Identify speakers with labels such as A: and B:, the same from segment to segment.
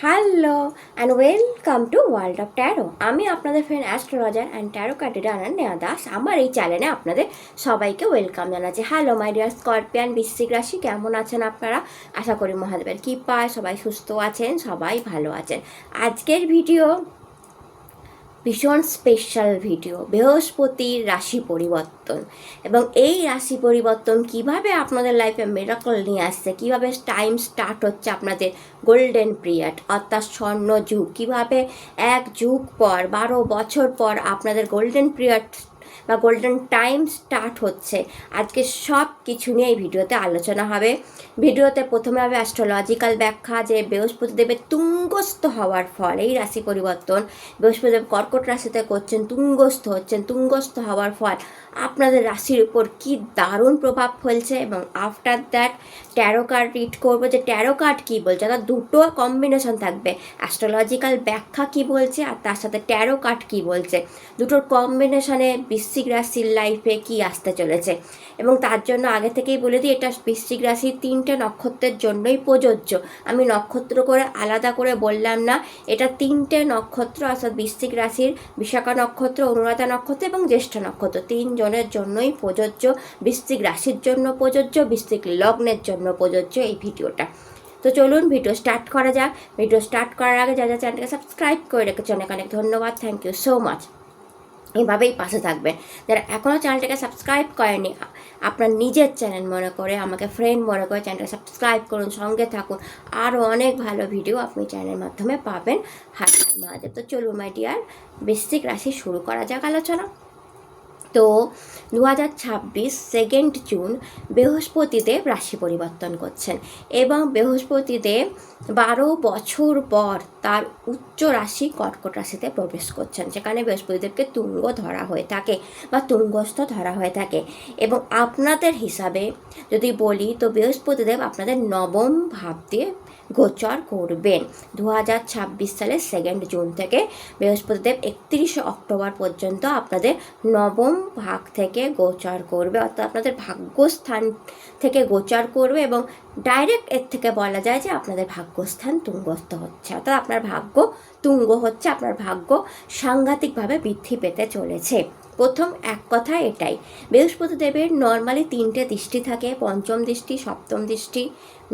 A: Hello and welcome to world of tarot. আমি আপনাদের friend astrologer and tarot card reader Neha Das. আমার এই চ্যানেলে আপনাদের সবাইকে ওয়েলকাম জানাচ্ছি। হ্যালো মাই ডিয়ার স্করপিয়ান বৃশ্চিক রাশি, কেমন আছেন আপনারা? আশা করি মহাদেবের কৃপায় সবাই সুস্থ আছেন, সবাই ভালো আছেন। আজকের ভিডিও ভীষণ স্পেশাল ভিডিও, বৃহস্পতির রাশি পরিবর্তন এবং এই রাশি পরিবর্তন কিভাবে আপনাদের লাইফে মিরাকল নিয়ে আসছে, কিভাবে টাইম স্টার্ট হচ্ছে আপনাদের গোল্ডেন পিরিয়ড অর্থাৎ স্বর্ণ যুগ, কীভাবে এক যুগ পর 12 বছর পর আপনাদের গোল্ডেন পিরিয়ড বা গোল্ডেন টাইম স্টার্ট হচ্ছে। আজকে সব কিছু নিয়ে এই ভিডিওতে আলোচনা হবে। ভিডিওতে প্রথমে হবে অ্যাস্ট্রোলজিক্যাল ব্যাখ্যা, যে বৃহস্পতিদেবের তুঙ্গস্থ হওয়ার ফল, এই রাশি পরিবর্তন বৃহস্পতিদেব কর্কট রাশিতে করছেন, তুঙ্গস্থ হচ্ছেন, তুঙ্গস্থ হওয়ার ফল আপনাদের রাশির উপর কি দারুণ প্রভাব ফেলছে। এবং after that taro card read করবো, যে ট্যারো কার্ড কী বলছে, অর্থাৎ দুটো কম্বিনেশন থাকবে, অ্যাস্ট্রোলজিক্যাল ব্যাখ্যা কী বলছে আর তার সাথে ট্যারো কার্ড কী বলছে, দুটোর কম্বিনেশনে বৃশ্চিক রাশির লাইফে কি আসতে চলেছে। এবং তার জন্য আগে থেকেই বলে দিই, এটা বৃশ্চিক রাশির 3টে নক্ষত্রের জন্যই প্রযোজ্য। আমি নক্ষত্র করে আলাদা করে বললাম না, এটা 3টে নক্ষত্র অর্থাৎ বৃশ্চিক রাশির বিশাখা নক্ষত্র, অনুরাধা নক্ষত্র এবং জ্যেষ্ঠ নক্ষত্র 3 জনের জন্যই প্রযোজ্য। বৃশ্চিক রাশির জন্য প্রযোজ্য, বৃশ্চিক লগ্নের জন্য প্রযোজ্য এই ভিডিওটা। তো চলুন ভিডিও স্টার্ট করা যাক। ভিডিও স্টার্ট করার আগে যারা চ্যানেলটাকে সাবস্ক্রাইব করে রেখেছে অনেক অনেক ধন্যবাদ, থ্যাংক ইউ সো মাচ। এভাবেই পাশে থাকবেন। যারা এখনও চ্যানেলটাকে সাবস্ক্রাইব করেনি, আপনার নিজের চ্যানেল মনে করে, আমাকে ফ্রেন্ড মনে করে চ্যানেলটা সাবস্ক্রাইব করুন, সঙ্গে থাকুন। আরও অনেক ভালো ভিডিও আপনি চ্যানেলের মাধ্যমে পাবেন। High high Mahadev. তো চলুন মাই ডিয়ার, বৃশ্চিক রাশি শুরু করা যাক আলোচনা। তো 2026 2 জুন বৃহস্পতিদেব রাশি পরিবর্তন করছেন এবং বৃহস্পতিদেব 12 বছর পর তার উচ্চ রাশি কর্কট রাশিতে প্রবেশ করছেন, যেখানে বৃহস্পতিদেবকে তুঙ্গ ধরা হয়ে থাকে বা তুঙ্গস্থ ধরা হয়ে থাকে। এবং আপনাদের হিসাবে যদি বলি, তো বৃহস্পতিদেব আপনাদের নবম ভাব দিয়ে গোচর করবেন 2026 সালের 2 জুন থেকে। বৃহস্পতিদেব 31 অক্টোবর পর্যন্ত আপনাদের নবম ভাগ থেকে গোচর করবে, অর্থাৎ আপনাদের ভাগ্যস্থান থেকে গোচর করবে। এবং ডাইরেক্ট এর থেকে বলা যায় যে আপনাদের ভাগ্যস্থান তুঙ্গস্থ হচ্ছে, অর্থাৎ আপনার ভাগ্য তুঙ্গ হচ্ছে, আপনার ভাগ্য সাংঘাতিকভাবে বৃদ্ধি পেতে চলেছে। প্রথম এক কথা এটাই, বৃহস্পতিদেবের নর্মালি 3টে দৃষ্টি থাকে, পঞ্চম দৃষ্টি, সপ্তম দৃষ্টি,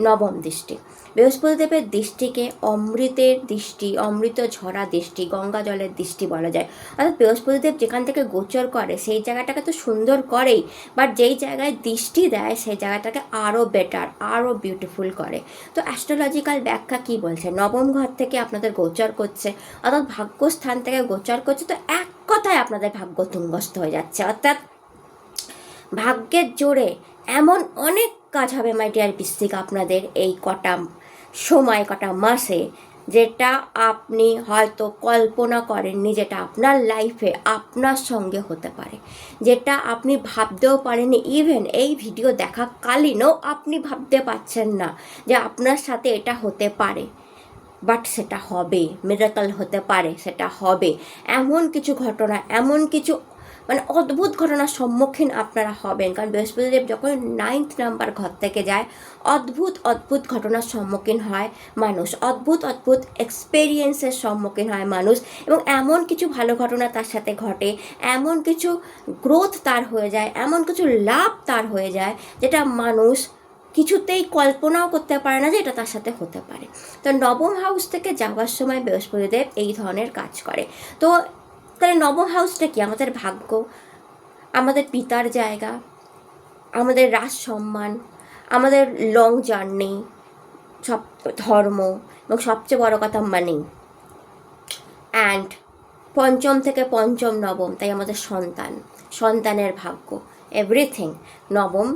A: নবম দৃষ্টি। বৃহস্পতিদেবের দৃষ্টিকে অমৃতের দৃষ্টি, অমৃত ঝরা দৃষ্টি, গঙ্গা জলের দৃষ্টি বলা যায়। অর্থাৎ বৃহস্পতিদেব যেখান থেকে গোচর করে সেই জায়গাটাকে তো সুন্দর করেই, বাট যেই জায়গায় দৃষ্টি দেয় সেই জায়গাটাকে আরও বেটার, আরও বিউটিফুল করে। তো অ্যাস্ট্রোলজিক্যাল ব্যাখ্যা কী বলছে, নবম ঘর থেকে আপনাদের গোচর করছে, অর্থাৎ ভাগ্যস্থান থেকে গোচর করছে। তো এক কথায় আপনাদের ভাগ্য তুঙ্গস্থ হয়ে যাচ্ছে, অর্থাৎ ভাগ্যের জোরে এমন অনেক কাজ হবে মাই ডিয়ার বৃশ্চিক আপনাদের এই কটা সময়, কটা মাসে, যেটা আপনি হয়তো কল্পনা করেননি, যেটা আপনার লাইফে আপনার সঙ্গে হতে পারে, যেটা আপনি ভাবতেও পারেননি। ইভেন এই ভিডিও দেখাকালীনও আপনি ভাবতে পারছেন না যে আপনার সাথে এটা হতে পারে, বাট সেটা হবে, মিরাকল হতে পারে, সেটা হবে। এমন কিছু ঘটনা, এমন কিছু মানে অদ্ভুত ঘটনার সম্মুখীন আপনারা হবেন, কারণ বৃহস্পতিদেব যখন 9th নাম্বার ঘর থেকে যায়, অদ্ভুত অদ্ভুত ঘটনার সম্মুখীন হয় মানুষ, অদ্ভুত অদ্ভুত এক্সপেরিয়েন্সের সম্মুখীন হয় মানুষ। এবং এমন কিছু ভালো ঘটনা তার সাথে ঘটে, এমন কিছু গ্রোথ তার হয়ে যায়, এমন কিছু লাভ তার হয়ে যায়, যেটা মানুষ কিছুতেই কল্পনাও করতে পারে না যে এটা তার সাথে হতে পারে। তো নবম হাউস থেকে যাওয়ার সময় বৃহস্পতিদেব এই ধরনের কাজ করে। তো তাহলে নবম হাউসটা কি? আমাদের ভাগ্য, আমাদের পিতার জায়গা, আমাদের রাজ সম্মান, আমাদের লং জার্নি, সব ধর্ম, এবং সবচেয়ে বড় কথা মানি। অ্যান্ড পঞ্চম থেকে পঞ্চম নবম, তাই আমাদের সন্তান, সন্তানের ভাগ্য, এভরিথিং নবম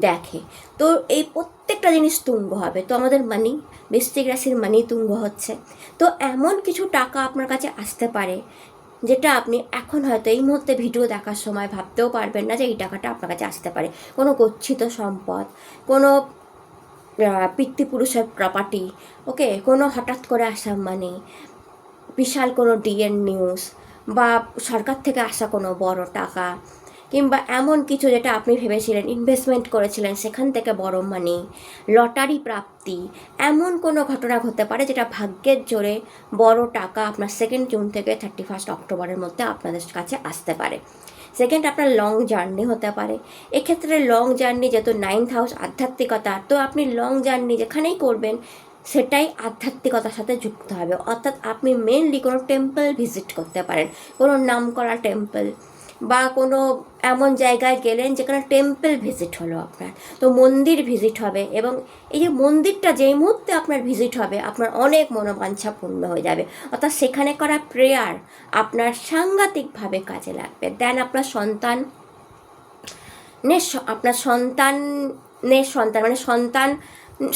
A: দেখে। তো এই প্রত্যেকটা জিনিস তুঙ্গ হবে। তো আমাদের মানি, বৃশ্চিক রাশির মানি তুঙ্গ হচ্ছে। তো এমন কিছু টাকা আপনার কাছে আসতে পারে যেটা আপনি এখন হয়তো এই মুহূর্তে ভিডিও দেখার সময় ভাবতেও পারবেন না যে এই টাকাটা আপনার কাছে আসতে পারে। কোনো গচ্ছিত সম্পদ, কোনো পিতৃপুরুষের প্রপার্টি, ওকে, কোনো হঠাৎ করে আসা মানি, বিশাল কোনো ডিএন নিউজ, বা সরকার থেকে আসা কোনো বড় টাকা, কিংবা এমন কিছু যেটা আপনি ভেবেছিলেন, ইনভেস্টমেন্ট করেছিলেন, সেখান থেকে বড় মানি, লটারি প্রাপ্তি, এমন কোনো ঘটনা হতে পারে যেটা ভাগ্যের জোরে বড় টাকা আপনার 2 জুন থেকে 31 অক্টোবরের মধ্যে আপনাদের কাছে আসতে পারে। সেকেন্ড, আপনার লং জার্নি হতে পারে। এক্ষেত্রে লং জার্নি যেহেতু 9th হাউস আধ্যাত্মিকতা, তো আপনি লং জার্নি যেখানেই করবেন সেটাই আধ্যাত্মিকতার সাথে যুক্ত হবে। অর্থাৎ আপনি মেনলি কোনো টেম্পল ভিজিট করতে পারেন, কোনো নামকরা টেম্পল বা কোনো এমন জায়গায় গেলেন যেখানে টেম্পল ভিজিট হলো আপনার, তো মন্দির ভিজিট হবে। এবং এই যে মন্দিরটা যেই মুহূর্তে আপনার ভিজিট হবে, আপনার অনেক মনোবাঞ্ছা পূর্ণ হয়ে যাবে। অর্থাৎ সেখানে করা প্রেয়ার আপনার সাংঘাতিকভাবে কাজে লাগবে। দেন আপনার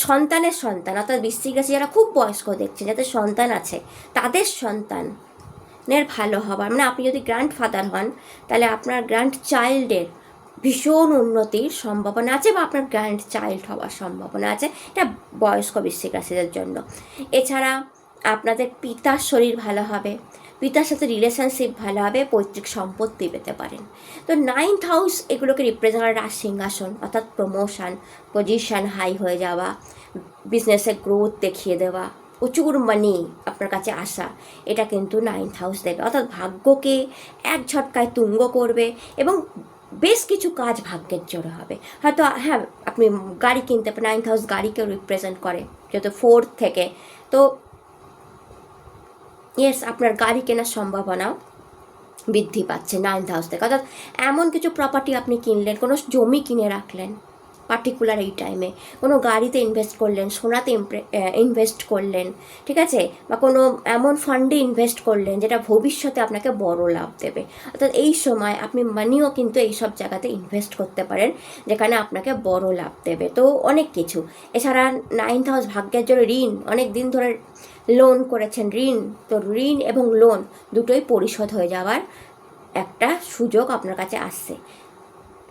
A: সন্তানের সন্তান, অর্থাৎ বৃশ্চিক রাশি যারা খুব বয়স্ক দেখছেন, যাদের সন্তান আছে, তাদের সন্তানের ভালো হবার, মানে আপনি যদি গ্র্যান্ড ফাদার হন তাহলে আপনার গ্র্যান্ড চাইল্ডের ভীষণ উন্নতির সম্ভাবনা আছে, বা আপনার গ্র্যান্ড চাইল্ড হওয়ার সম্ভাবনা আছে। এটা বয়স্ক বৃশ্চিক রাশিদের জন্য। এছাড়া আপনাদের পিতার শরীর ভালো হবে, পিতার সাথে রিলেশনশিপ ভালো হবে, পৈতৃক সম্পত্তি পেতে পারেন। তো 9th হাউস এগুলোকে রিপ্রেজেন্ট করে রাজ সিংহাসন, অর্থাৎ প্রমোশন, পজিশন হাই হয়ে যাওয়া, বিজনেসে গ্রোথ দেখিয়ে দেওয়া, প্রচুর মানি আপনার কাছে আসা, এটা কিন্তু 9th হাউস দেবে। অর্থাৎ ভাগ্যকে এক ঝটকায় তুঙ্গ করবে এবং বেশ কিছু কাজ ভাগ্যের জোরে হবে। হয়তো হ্যাঁ, আপনি গাড়ি কিনতে পারেন, 9th হাউস গাড়িকেও রিপ্রেজেন্ট করে, যেহেতু 4th থেকে। তো ইয়েস, আপনার গাড়ি কেনার সম্ভাবনাও বৃদ্ধি পাচ্ছে 9th হাউস থেকে। অর্থাৎ এমন কিছু প্রপার্টি আপনি কিনলেন, কোনো জমি কিনে রাখলেন পার্টিকুলার এই টাইমে, কোনো গাড়িতে ইনভেস্ট করলেন, সোনাতে ইনভেস্ট করলেন, ঠিক আছে, বা কোনো এমন ফান্ডে ইনভেস্ট করলেন যেটা ভবিষ্যতে আপনাকে বড় লাভ দেবে। অর্থাৎ এই সময় আপনি মানিও কিন্তু এইসব জায়গাতে ইনভেস্ট করতে পারেন যেখানে আপনাকে বড় লাভ দেবে। তো অনেক কিছু। এছাড়া 9th হাউস ভাগ্যের জন্য ঋণ, অনেক দিন ধরে লোন করেছেন, ঋণ, তো ঋণ এবং লোন দুটোই পরিশোধ হয়ে যাওয়ার একটা সুযোগ আপনার কাছে আসছে।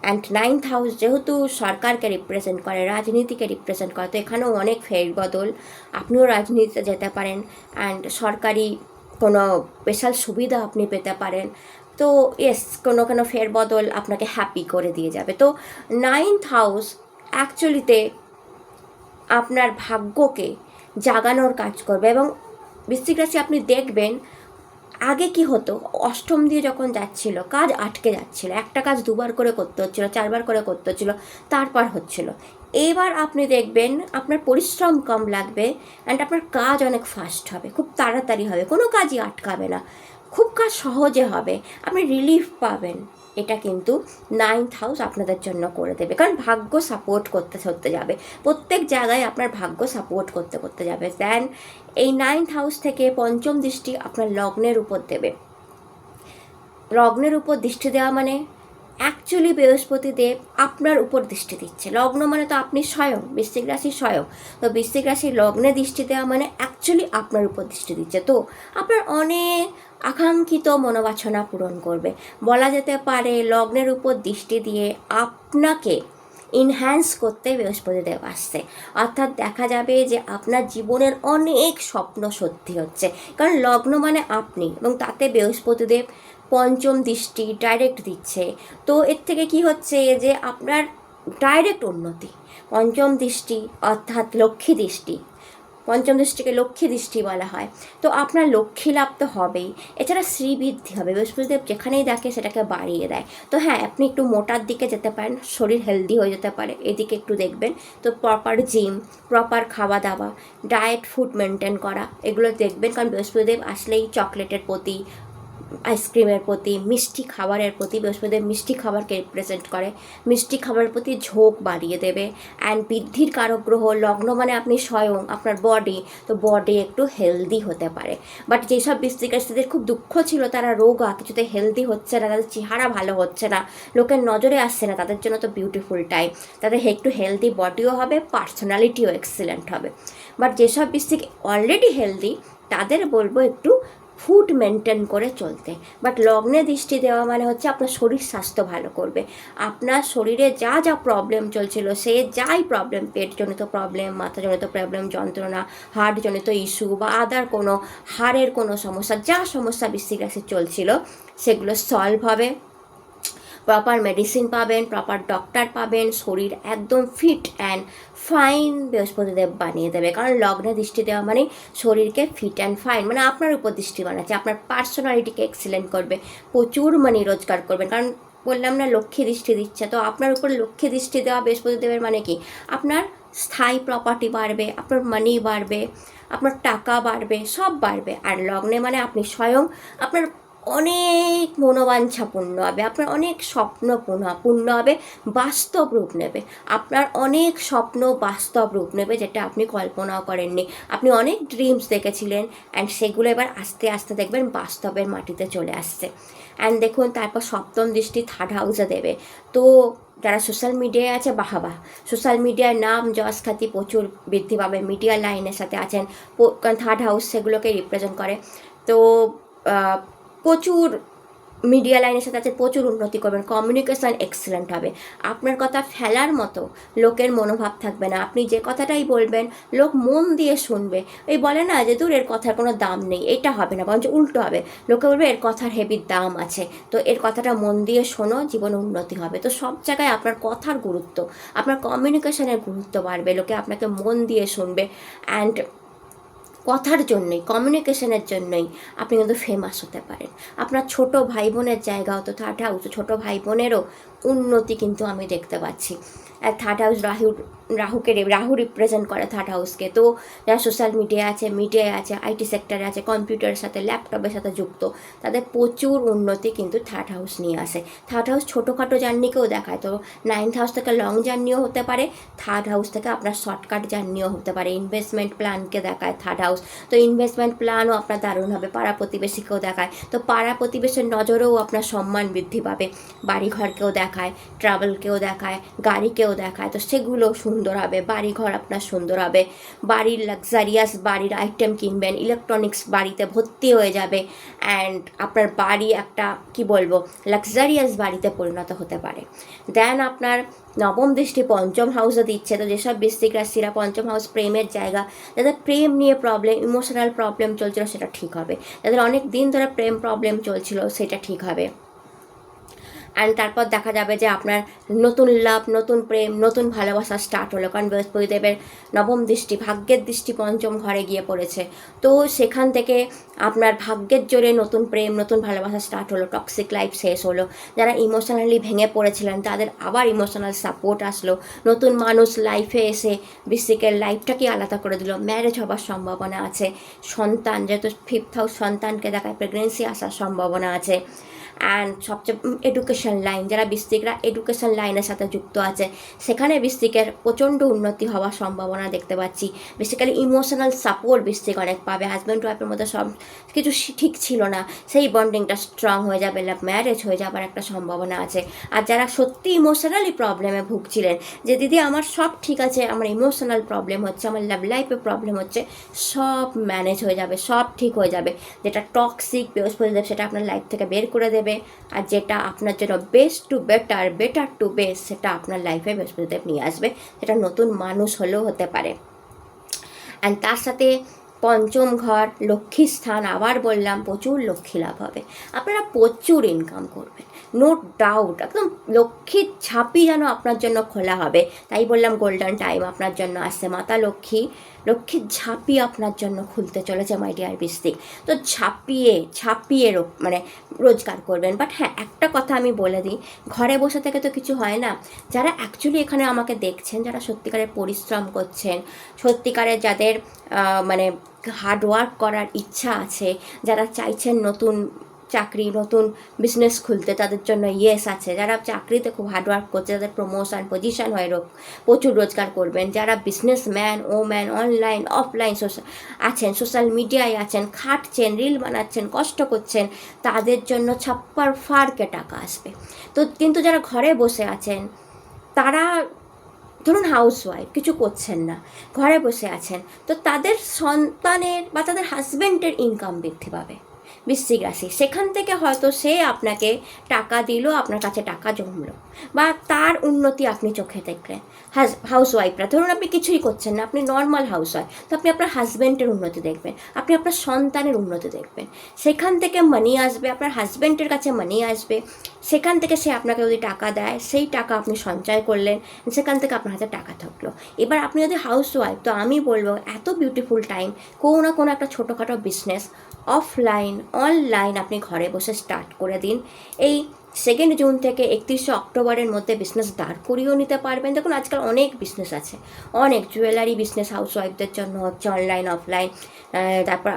A: অ্যান্ড 9th হাউস যেহেতু সরকারকে রিপ্রেজেন্ট করে, রাজনীতিকে রিপ্রেজেন্ট করে, তো এখানেও অনেক ফেরবদল, আপনিও রাজনীতিতে যেতে পারেন, অ্যান্ড সরকারি কোনো স্পেশাল সুবিধা আপনি পেতে পারেন। তো ইয়েস, কোনো ফেরবদল আপনাকে হ্যাপি করে দিয়ে যাবে। তো 9th হাউস অ্যাকচুয়ালিতে আপনার ভাগ্যকে জাগানোর কাজ করবে। এবং বৃশ্চিক রাশি আপনি দেখবেন আগে কি হতো, অষ্টম দিয়ে যখন যাচ্ছিল কাজ আটকে যাচ্ছিল, একটা কাজ 2বার করে করতে হচ্ছিল, 4বার করে করতে হচ্ছিল, তারপর হচ্ছিল। এবার আপনি দেখবেন আপনার পরিশ্রম কম লাগবে, অ্যান্ড আপনার কাজ অনেক ফাস্ট হবে, খুব তাড়াতাড়ি হবে, কোনো কাজই আটকাবে না, খুব কাজ সহজে হবে, আপনি রিলিফ পাবেন। এটা কিন্তু 9th হাউস আপনাদের জন্য করে দেবে, কারণ ভাগ্য সাপোর্ট করতে যাবে, প্রত্যেক জায়গায় আপনার ভাগ্য সাপোর্ট করতে যাবে। দেন এই 9th হাউস থেকে পঞ্চম দৃষ্টি আপনার লগ্নের উপর দেবে। লগ্নের উপর দৃষ্টি দেওয়া মানে অ্যাকচুয়ালি বৃহস্পতি দেব আপনার উপর দৃষ্টি দিচ্ছে। লগ্ন মানে তো আপনি স্বয়ং, বৃশ্চিক রাশি স্বয়ং, তো বৃশ্চিক রাশির লগ্নে দৃষ্টি দেওয়া মানে অ্যাকচুয়ালি আপনার উপর দৃষ্টি দিচ্ছে। তো আপনার অনেক আকাঙ্ক্ষিত মনোবাসনা পূরণ করবে। বলা যেতে পারে লগ্নের উপর দৃষ্টি দিয়ে আপনাকে ইনহ্যান্স করতে বৃহস্পতিদেব আসছে। অর্থাৎ দেখা যাবে যে আপনার জীবনের অনেক স্বপ্ন সত্যি হচ্ছে, কারণ লগ্ন মানে আপনি, এবং তাতে বৃহস্পতিদেব পঞ্চম দৃষ্টি ডাইরেক্ট দিচ্ছে। তো এর থেকে কি হচ্ছে যে আপনার ডাইরেক্ট উন্নতি। পঞ্চম দৃষ্টি অর্থাৎ লক্ষ্মী দৃষ্টি, পঞ্চম দৃষ্টিকে লক্ষ্মী দৃষ্টি বলা হয়। তো আপনার লক্ষ্মী লাভ তো হবেই, এছাড়া শ্রীবৃদ্ধি হবে, বৃহস্পতিদেব যেখানেই দেখে সেটাকে বাড়িয়ে দেয়। তো হ্যাঁ, আপনি একটু মোটার দিকে যেতে পারেন, শরীর হেলদি হয়ে যেতে পারে, এদিকে একটু দেখবেন। তো প্রপার জিম, প্রপার খাওয়া দাওয়া, ডায়েট ফুড মেনটেন করা, এগুলো দেখবেন, কারণ বৃহস্পতিদেব আসলেই চকলেটের প্রতি, আইসক্রিমের প্রতি, মিষ্টি খাবারের প্রতি, বৃহস্পতিদেব মিষ্টি খাবারকে রিপ্রেজেন্ট করে, মিষ্টি খাবারের প্রতি ঝোঁক বাড়িয়ে দেবে। অ্যান্ড বৃদ্ধির কারক গ্রহ লগ্ন মানে আপনি স্বয়ং, আপনার বডি, তো বডি একটু হেলদি হতে পারে। বাট যেসব বৃশ্চিক রাশিদের খুব দুঃখ ছিল, তারা রোগা, কিছুতে হেলদি হচ্ছে না, তাদের চেহারা ভালো হচ্ছে না, লোকের নজরে আসছে না, তাদের জন্য তো বিউটিফুল টাইম, তাদের একটু হেলদি বডিও হবে, পার্সোনালিটিও এক্সিলেন্ট হবে। বাট যেসব বৃশ্চিক অলরেডি হেলদি, তাদের বলবো একটু ফুড মেনটেন করে চলতে। বাট লগ্নে দৃষ্টি দেওয়া মানে হচ্ছে আপনার শরীর স্বাস্থ্য ভালো করবে। আপনার শরীরে যা যা প্রবলেম চলছিল, সে যাই প্রবলেম, পেটজনিত প্রবলেম, মাথাজনিত প্রবলেম, যন্ত্রণা, হার্টজনিত ইস্যু, বা আদার কোনো হাড়ের কোনো সমস্যা, যা সমস্যা বৃশ্চিক রাশির চলছিল, সেগুলো সলভ হবে। প্রপার মেডিসিন পাবেন, প্রপার ডক্টর পাবেন, শরীর একদম ফিট অ্যান্ড ফাইন বৃহস্পতিদেব বানিয়ে দেবে। কারণ লগ্নে দৃষ্টি দেওয়া মানে শরীরকে ফিট অ্যান্ড ফাইন, মানে আপনার উপর দৃষ্টি বানাচ্ছে, আপনার পার্সোনালিটিকে এক্সিলেন্ট করবে, প্রচুর মানি রোজগার করবেন। কারণ বললাম না লক্ষ্মী দৃষ্টি দিচ্ছে, তো আপনার উপর লক্ষ্মী দৃষ্টি দেওয়া বৃহস্পতিদেবের মানে কি, আপনার স্থায়ী প্রপার্টি বাড়বে, আপনার মানি বাড়বে, আপনার টাকা বাড়বে, সব বাড়বে। আর লগ্নে মানে আপনি স্বয়ং, আপনার অনেক মনোবাঞ্ছা পূর্ণ হবে, আপনার অনেক স্বপ্ন পূর্ণ হবে, বাস্তব রূপ নেবে, আপনার অনেক স্বপ্ন বাস্তব রূপ নেবে, যেটা আপনি কল্পনাও করেননি। আপনি অনেক ড্রিমস দেখেছিলেন অ্যান্ড সেগুলো এবার আস্তে আস্তে দেখবেন বাস্তবের মাটিতে চলে আসছে। অ্যান্ড দেখুন তারপর সপ্তম দৃষ্টি থার্ড হাউসে দেবে। তো যারা সোশ্যাল মিডিয়ায় আছে, বাহাবা, সোশ্যাল মিডিয়ার নাম যশ খ্যাতি প্রচুর বৃদ্ধি পাবে, মিডিয়া লাইনের সাথে আছেন, কারণ থার্ড হাউস সেগুলোকে রিপ্রেজেন্ট করে। তো প্রচুর মিডিয়া লাইনের সাথে আছে, প্রচুর উন্নতি করবেন, কমিউনিকেশান এক্সেলেন্ট হবে, আপনার কথা ফেলার মতো লোকের মনোভাব থাকবে না, আপনি যে কথাটাই বলবেন লোক মন দিয়ে শুনবে। এই বলে না যে দূর এর কথার কোনো দাম নেই, এটা হবে না, বরঞ্চ উল্টো হবে, লোকে বলবে এর কথার হেভি দাম আছে, তো এর কথাটা মন দিয়ে শোনো, জীবনে উন্নতি হবে। তো সব জায়গায় আপনার কথার গুরুত্ব, আপনার কমিউনিকেশানের গুরুত্ব বাড়বে, লোকে আপনাকে মন দিয়ে শুনবে। অ্যান্ড কথার জন্যই, কমিউনিকেশনের জন্যই আপনি কিন্তু ফেমাস হতে পারেন। আপনার ছোট ভাই বোনের জায়গাও তো থার্ড হাউস, ছোটো ভাই বোনেরও উন্নতি কিন্তু আমি দেখতে পাচ্ছি। আর থার্ড হাউস রাহু রিপ্রেজেন্ট করে থার্ড হাউসকে। তো যারা সোশ্যাল মিডিয়ায় আছে, আইটি সেক্টরে আছে, কম্পিউটারের সাথে ল্যাপটপের সাথে যুক্ত, তাদের প্রচুর উন্নতি কিন্তু থার্ড হাউস নিয়ে আসে। থার্ড হাউস ছোটোখাটো জার্নিকেও দেখায়, তো নাইন্থ হাউস থেকে লং জার্নিও হতে পারে, থার্ড হাউস থেকে আপনার শর্টকাট জার্নিও হতে পারে। ইনভেস্টমেন্ট প্ল্যানকে দেখায় থার্ড হাউস, তো ইনভেস্টমেন্ট প্ল্যানও আপনার দারুণ হবে। পাড়া প্রতিবেশীকেও দেখায়, তো পাড়া প্রতিবেশীর নজরেও আপনার সম্মান বৃদ্ধি পাবে। বাড়িঘরকেও দেখায়, ট্রাভেলকেও দেখায়, গাড়িকেও দেখায়, তো সেগুলো সুন্দর হবে। বাড়িঘর আপনার সুন্দর হবে, বাড়ির লাক্সারিয়াস বাড়ির আইটেম কিনবেন, ইলেকট্রনিক্স বাড়িতে ভর্তি হয়ে যাবে, অ্যান্ড আপনার বাড়ি একটা কি বলবো লাক্সারিয়াস বাড়িতে পরিণত হতে পারে। দেন আপনার নবম দৃষ্টি পঞ্চম হাউসে দিচ্ছে, তো যেসব বৃশ্চিক রাশিরা পঞ্চম হাউস প্রেমের জায়গা, যাদের প্রেম নিয়ে প্রবলেম, ইমোশনাল প্রবলেম চলছিল সেটা ঠিক হবে, যাদের অনেক দিন ধরে প্রেম প্রবলেম চলছিল সেটা ঠিক হবে। অ্যান্ড তারপর দেখা যাবে যে আপনার নতুন লাভ, নতুন প্রেম, নতুন ভালোবাসা স্টার্ট হলো, কারণ বৃহস্পতিদেবের নবম দৃষ্টি, ভাগ্যের দৃষ্টি পঞ্চম ঘরে গিয়ে পড়েছে। তো সেখান থেকে আপনার ভাগ্যের জোরে নতুন প্রেম, নতুন ভালোবাসা স্টার্ট হলো, টক্সিক লাইফ শেষ হলো, যারা ইমোশনালি ভেঙে পড়েছিলেন তাদের আবার ইমোশনাল সাপোর্ট আসলো, নতুন মানুষ লাইফে এসে বৃশ্চিকের লাইফটাকে আলাদা করে দিল, ম্যারেজ হবার সম্ভাবনা আছে, সন্তান যেহেতু ফিফথ হাউস সন্তানকে দেখায়, প্রেগনেন্সি আসার সম্ভাবনা আছে। অ্যান্ড সবচেয়ে এডুকেশন লাইন, যারা বৃশ্চিকরা এডুকেশন লাইনের সাথে যুক্ত আছে, সেখানে বৃশ্চিকের প্রচণ্ড উন্নতি হওয়ার সম্ভাবনা দেখতে পাচ্ছি। বেসিক্যালি ইমোশনাল সাপোর্ট বৃশ্চিক অনেক পাবে, হাজব্যান্ড ওয়াইফের মধ্যে সব কিছু ঠিক ছিল না, সেই বন্ডিংটা স্ট্রং হয়ে যাবে, লাভ ম্যারেজ হয়ে যাবার একটা সম্ভাবনা আছে। আর যারা সত্যি ইমোশনালি প্রবলেমে ভুগছিলেন, যে দিদি আমার সব ঠিক আছে, আমার ইমোশনাল প্রবলেম হচ্ছে, আমার লাভ লাইফে প্রবলেম হচ্ছে, সব ম্যানেজ হয়ে যাবে, সব ঠিক হয়ে যাবে। যেটা টক্সিক বৃহস্পতিদেব সেটা আপনার লাইফ থেকে বের করে দেবে, আর যেটা আপনার জন্য best to better, better to best, সেটা আপনার লাইফে বৃহস্পতিদেব নিয়ে আসবে, সেটা নতুন মানুষ হলেও হতে পারে। অ্যান্ড তার সাথে পঞ্চম ঘর লক্ষ্মীর স্থান, আবার বললাম প্রচুর লক্ষ্মী লাভ হবে, আপনারা প্রচুর ইনকাম করবেন, নো ডাউট, একদম লক্ষ্মীর ঝাঁপি যেন আপনার জন্য খোলা হবে। তাই বললাম গোল্ডেন টাইম আপনার জন্য আসছে, মাতা লক্ষ্মীর ঝাঁপি আপনার জন্য খুলতে চলেছে মাই ডিয়ার বৃশ্চিক। তো ঝাঁপিয়ে মানে রোজগার করবেন। বাট হ্যাঁ, একটা কথা আমি বলে দিই, ঘরে বসে থেকে তো কিছু হয় না। যারা অ্যাকচুয়ালি এখানে আমাকে দেখছেন, যারা সত্যিকারের পরিশ্রম করছেন, সত্যিকারের যাদের মানে হার্ডওয়ার্ক করার ইচ্ছা আছে, যারা চাইছেন নতুন চাকরি, নতুন বিজনেস খুলতে, তাদের জন্য ইয়েস আছে। যারা চাকরিতে খুব হার্ডওয়ার্ক করছে, তাদের প্রমোশন পজিশন হয়ে প্রচুর রোজগার করবেন। যারা বিজনেসম্যান, ওম্যান, অনলাইন অফলাইন আছেন, সোশ্যাল মিডিয়ায় আছেন, খাটছেন, রিল বানাচ্ছেন, কষ্ট করছেন, তাদের জন্য ছাপ্পার ফাড়কে টাকা আসবে। তো কিন্তু যারা ঘরে বসে আছেন, তারা ধরুন হাউসওয়াইফ, কিছু করছেন না, ঘরে বসে আছেন, তো তাদের সন্তানের বা তাদের হাজব্যান্ডের ইনকাম বৃদ্ধি পাবে। বৃশ্চিক রাশি, সেখান থেকে হয়তো সে আপনাকে টাকা দিল, আপনার কাছে টাকা জমলো, বা তার উন্নতি আপনি চোখে দেখলেন। হাউসওয়াইফরা ধরুন আপনি কিছুই করছেন না, আপনি নর্মাল হাউসওয়াইফ, তো আপনি আপনার হাজব্যান্ডের উন্নতি দেখবেন, আপনি আপনার সন্তানের উন্নতি দেখবেন, সেখান থেকে মানি আসবে, আপনার হাজব্যান্ডের কাছে মানি আসবে, সেখান থেকে সে আপনাকে যদি টাকা দেয়, সেই টাকা আপনি সঞ্চয় করলেন, সেখান থেকে আপনার হাতে টাকা থাকলো। এবার আপনি যদি হাউসওয়াইফ, তো আমি বলবো এত বিউটিফুল টাইম, কোনো না কোনো একটা ছোটোখাটো বিজনেস অফলাইন অনলাইন আপনি ঘরে বসে স্টার্ট করে দিন। এই 2 জুন থেকে 31 অক্টোবরের মধ্যে বিজনেস দাঁড় করিয়েও নিতে পারবেন। দেখুন আজকাল অনেক বিজনেস আছে, অনেক জুয়েলারি বিজনেস হাউসওয়াইফদের জন্য হচ্ছে, অনলাইন অফলাইন, তারপর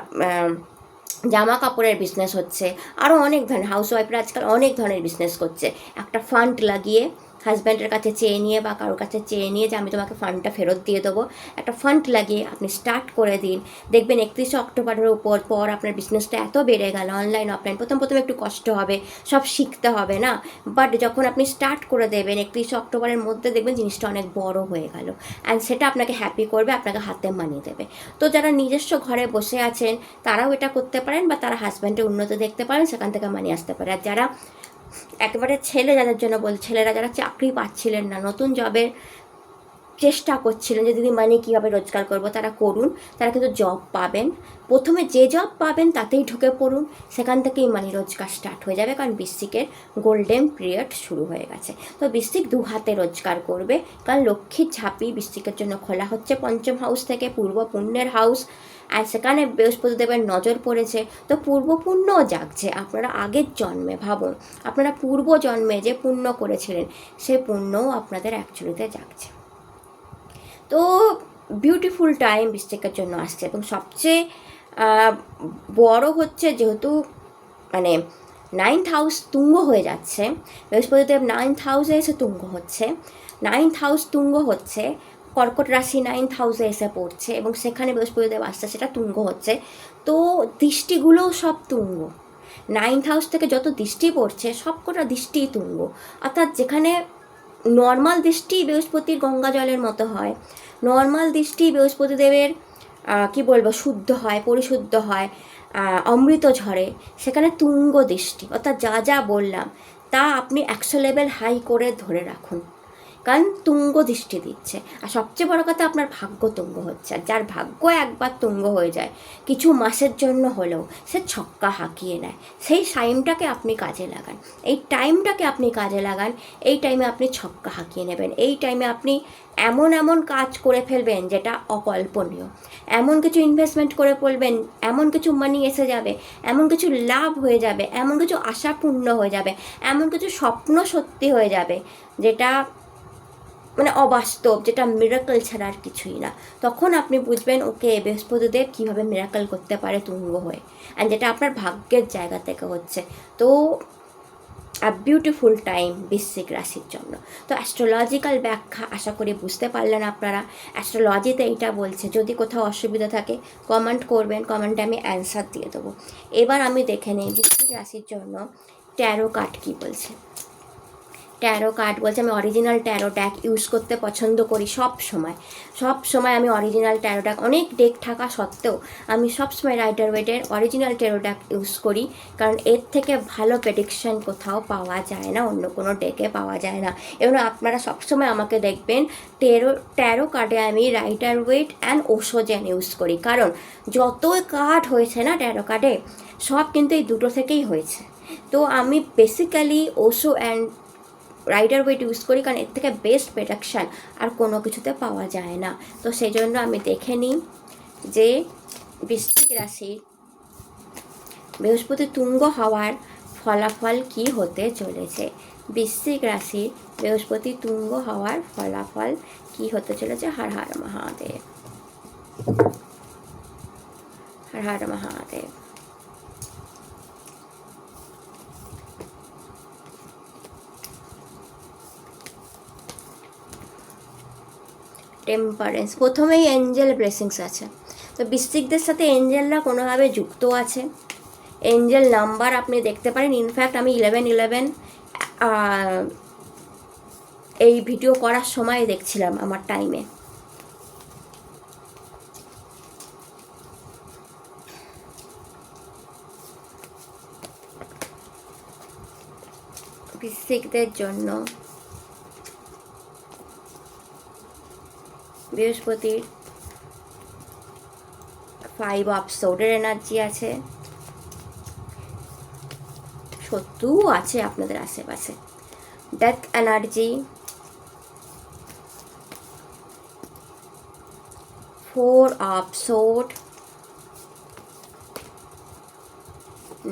A: জামা কাপড়ের বিজনেস হচ্ছে, আরও অনেক ধরনের হাউসওয়াইফরা আজকাল অনেক ধরনের বিজনেস করছে। একটা ফান্ড লাগিয়ে হাজব্যান্ডের কাছে চেয়ে নিয়ে বা কারোর কাছে চেয়ে নিয়ে যে আমি তোমাকে ফান্ডটা ফেরত দিয়ে দেবো, একটা ফান্ড লাগিয়ে আপনি স্টার্ট করে দিন। দেখবেন 31 অক্টোবরের পর আপনার বিজনেসটা এত বেড়ে গেল, অনলাইন অফলাইন। প্রথম একটু কষ্ট হবে, সব শিখতে হবে না, বাট যখন আপনি স্টার্ট করে দেবেন 31 অক্টোবরের মধ্যে দেখবেন জিনিসটা অনেক বড় হয়ে গেল, অ্যান্ড সেটা আপনাকে হ্যাপি করবে, আপনাকে হাতে মানিয়ে দেবে। তো যারা নিজস্ব ঘরে বসে আছেন তারাও এটা করতে পারেন, বা তারা হাজব্যান্ডের উন্নতি দেখতে পারেন, সেখান থেকে মানি আসতে পারে। আর যারা একেবারে যাদের জন্য ছেলেরা যারা চাকরি পাচ্ছিলেন না, নতুন জবের চেষ্টা করছিলেন যে দিদি মানি কীভাবে রোজগার করব, তারা করুন, তারা কিন্তু জব পাবেন। প্রথমে যে জব পাবেন তাতেই ঢুকে পড়ুন, সেখান থেকেই মানি রোজগার স্টার্ট হয়ে যাবে, কারণ বৃশ্চিকের গোল্ডেন পিরিয়ড শুরু হয়ে গেছে। তো বৃশ্চিক 2 হাতে রোজগার করবে, কারণ লক্ষ্মীর ঝাঁপি বৃশ্চিকের জন্য খোলা হচ্ছে পঞ্চম হাউস থেকে, পূর্ব পুণ্যের হাউস, আর সেখানে বৃহস্পতিদেবের নজর পড়েছে। তো পূর্ব পুণ্যও জাগছে, আপনারা আগের জন্মে ভাবুন, আপনারা পূর্ব জন্মে যে পুণ্য করেছিলেন সেই পুণ্যও আপনাদের অ্যাকচুয়ালিতে জাগছে। তো বিউটিফুল টাইম বৃশ্চিকের জন্য আসছে, এবং সবচেয়ে বড় হচ্ছে যেহেতু মানে 9th হাউস তুঙ্গ হয়ে যাচ্ছে, বৃহস্পতিদেব 9th হাউসে এসে তুঙ্গ হচ্ছে, 9th হাউস তুঙ্গ হচ্ছে, কর্কট রাশি 9th হাউসে এসে পড়ছে, এবং সেখানে বৃহস্পতিদেব আসছে, সেটা তুঙ্গ হচ্ছে। তো দৃষ্টিগুলোও সব তুঙ্গ, 9th হাউস থেকে যত দৃষ্টি পড়ছে সবকটা দৃষ্টিই তুঙ্গ, অর্থাৎ যেখানে নর্মাল দৃষ্টি বৃহস্পতির গঙ্গা জলের মতো হয়, নর্মাল দৃষ্টি বৃহস্পতিদেবের কি বলবো শুদ্ধ হয়, পরিশুদ্ধ হয়, অমৃত ঝরে, সেখানে তুঙ্গ দৃষ্টি, অর্থাৎ যা যা বললাম তা আপনি 100 লেভেল হাই করে ধরে রাখুন, কারণ তুঙ্গ দৃষ্টি দিচ্ছে। আর সবচেয়ে বড় কথা, আপনার ভাগ্য তুঙ্গ হচ্ছে। আর যার ভাগ্য একবার তুঙ্গ হয়ে যায়, কিছু মাসের জন্য হলেও সে ছক্কা হাঁকিয়ে নেয়। সেই টাইমটাকে আপনি কাজে লাগান, এই টাইমটাকে আপনি কাজে লাগান, এই টাইমে আপনি ছক্কা হাঁকিয়ে নেবেন, এই টাইমে আপনি এমন এমন কাজ করে ফেলবেন যেটা অকল্পনীয়, এমন কিছু ইনভেস্টমেন্ট করে ফেলবেন, এমন কিছু মানি এসে যাবে, এমন কিছু লাভ হয়ে যাবে, এমন কিছু আশা পূর্ণ হয়ে যাবে, এমন কিছু স্বপ্ন সত্যি হয়ে যাবে যেটা মানে অবাস্তব, যেটা মিরাকল ছাড়া আর কিছুই না। তখন আপনি বুঝবেন ওকে বৃহস্পতিদেব কীভাবে মিরাকল করতে পারে তুঙ্গ হয়ে, অ্যান্ড যেটা আপনার ভাগ্যের জায়গা থেকে হচ্ছে। তো বিউটিফুল টাইম বৃশ্চিক রাশির জন্য। তো অ্যাস্ট্রোলজিক্যাল ব্যাখ্যা আশা করি বুঝতে পারলেন আপনারা। অ্যাস্ট্রোলজিতে এইটা বলছে, যদি কোথাও অসুবিধা থাকে কমেন্ট করবেন, কমেন্টে আমি অ্যান্সার দিয়ে দেবো। এবার আমি দেখে নিই বৃশ্চিক রাশির জন্য ট্যারো কার্ড কী বলছে। ট্যারো কার্ড বলছে, আমি অরিজিনাল ট্যারো ডেক ইউজ করতে পছন্দ করি সব সময় আমি অরিজিনাল ট্যারো ডেক, অনেক ডেক থাকা সত্ত্বেও আমি সবসময় রাইডার ওয়েটের অরিজিনাল ট্যারো ডেক ইউজ করি, কারণ এর থেকে ভালো প্রেডিকশান কোথাও পাওয়া যায় না, অন্য কোনো ডেকে পাওয়া যায় না। এবং আপনারা সবসময় আমাকে দেখবেন ট্যারো কার্ডে আমি রাইডার ওয়েট অ্যান্ড ওশোজেন ইউজ করি, কারণ যত কার্ড হয়েছে না ট্যারো কার্ডে সব কিন্তু এই দুটো থেকেই হয়েছে। তো আমি basically Osho and Rider Waite use করি, কারণ এর থেকে বেস্ট প্রোডাকশান আর কোনো কিছুতে পাওয়া যায় না। তো সেই জন্য আমি দেখে নিই যে বৃশ্চিক রাশির বৃহস্পতি তুঙ্গ হওয়ার ফলাফল কি হতে চলেছে। বৃশ্চিক রাশির বৃহস্পতি তুঙ্গ হওয়ার ফলাফল কি হতে চলেছে। হর হর মহাদেব, হর হর মহাদেব। টেম্পারেন্স, প্রথমেই এঞ্জেল ব্লেসিংস আছে। তো বৃশ্চিকদের সাথে এঞ্জেলরা কোনোভাবে যুক্ত আছে, এঞ্জেল নাম্বার আপনি দেখতে পারেন। ইনফ্যাক্ট আমি 1111 এই ভিডিও করার সময় দেখছিলাম আমার টাইমে। বৃশ্চিকদের জন্য বৃহস্পতির 5 অফ সোর্ডের এনার্জি আছে, শত্রুও আছে আপনাদের আশেপাশে, death energy, 4 of sword,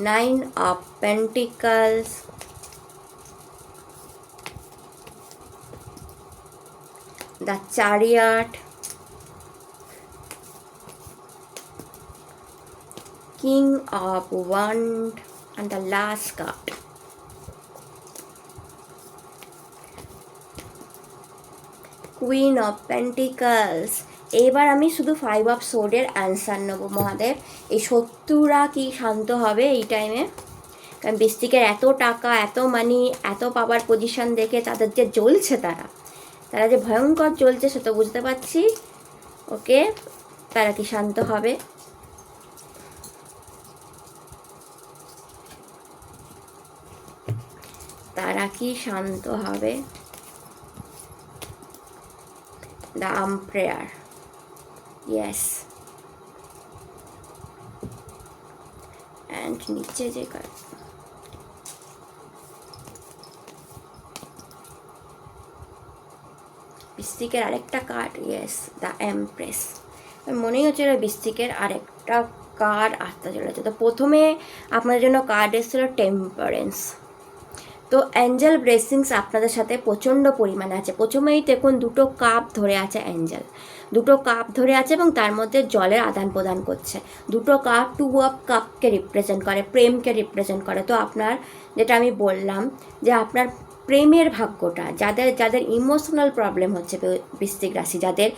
A: 9 of pentacles, the chariot, king of wand, and the last card, queen of pentacles. এবার আমি শুধু 5 অফ সোর্ডের অ্যান্সার নেবো মহাদেব। এই শত্রুরা কি শান্ত হবে এই টাইমে? কারণ বৃশ্চিকের এত টাকা, এত মানি, এত পাওয়ার পজিশন দেখে তাদের যে জ্বলছে, তারা যে ভয়ঙ্কর জ্বলছে সে তো বুঝতে পারছি। ওকে, তারা কি শান্ত হবে? তারা কি শান্ত হবে? The empire, yes. অ্যান্ড নিচে যে কার্ড, বৃশ্চিকের আরেকটা কার্ড, ইয়েস, দ্য এমপ্রেস। মনেই হচ্ছে বৃশ্চিকের আরেকটা কার্ড আসতে চলেছে। তো প্রথমে আপনাদের জন্য কার্ড এসেছিল টেম্পারেন্স। তো অ্যাঞ্জেল ব্লেসিংস আপনাদের সাথে প্রচণ্ড পরিমাণে আছে। প্রথমেই দেখুন দুটো কাপ ধরে আছে অ্যাঞ্জেল, দুটো কাপ ধরে আছে এবং তার মধ্যে জলের আদান প্রদান করছে। দুটো কাপ 2 অফ কাপকে রিপ্রেজেন্ট করে, প্রেমকে রিপ্রেজেন্ট করে। তো আপনার যেটা আমি বললাম যে আপনার প্রেমের ভাগ্যটা, যাদের ইমোশনাল প্রবলেম হচ্ছে, বৃশ্চিক রাশি যাদের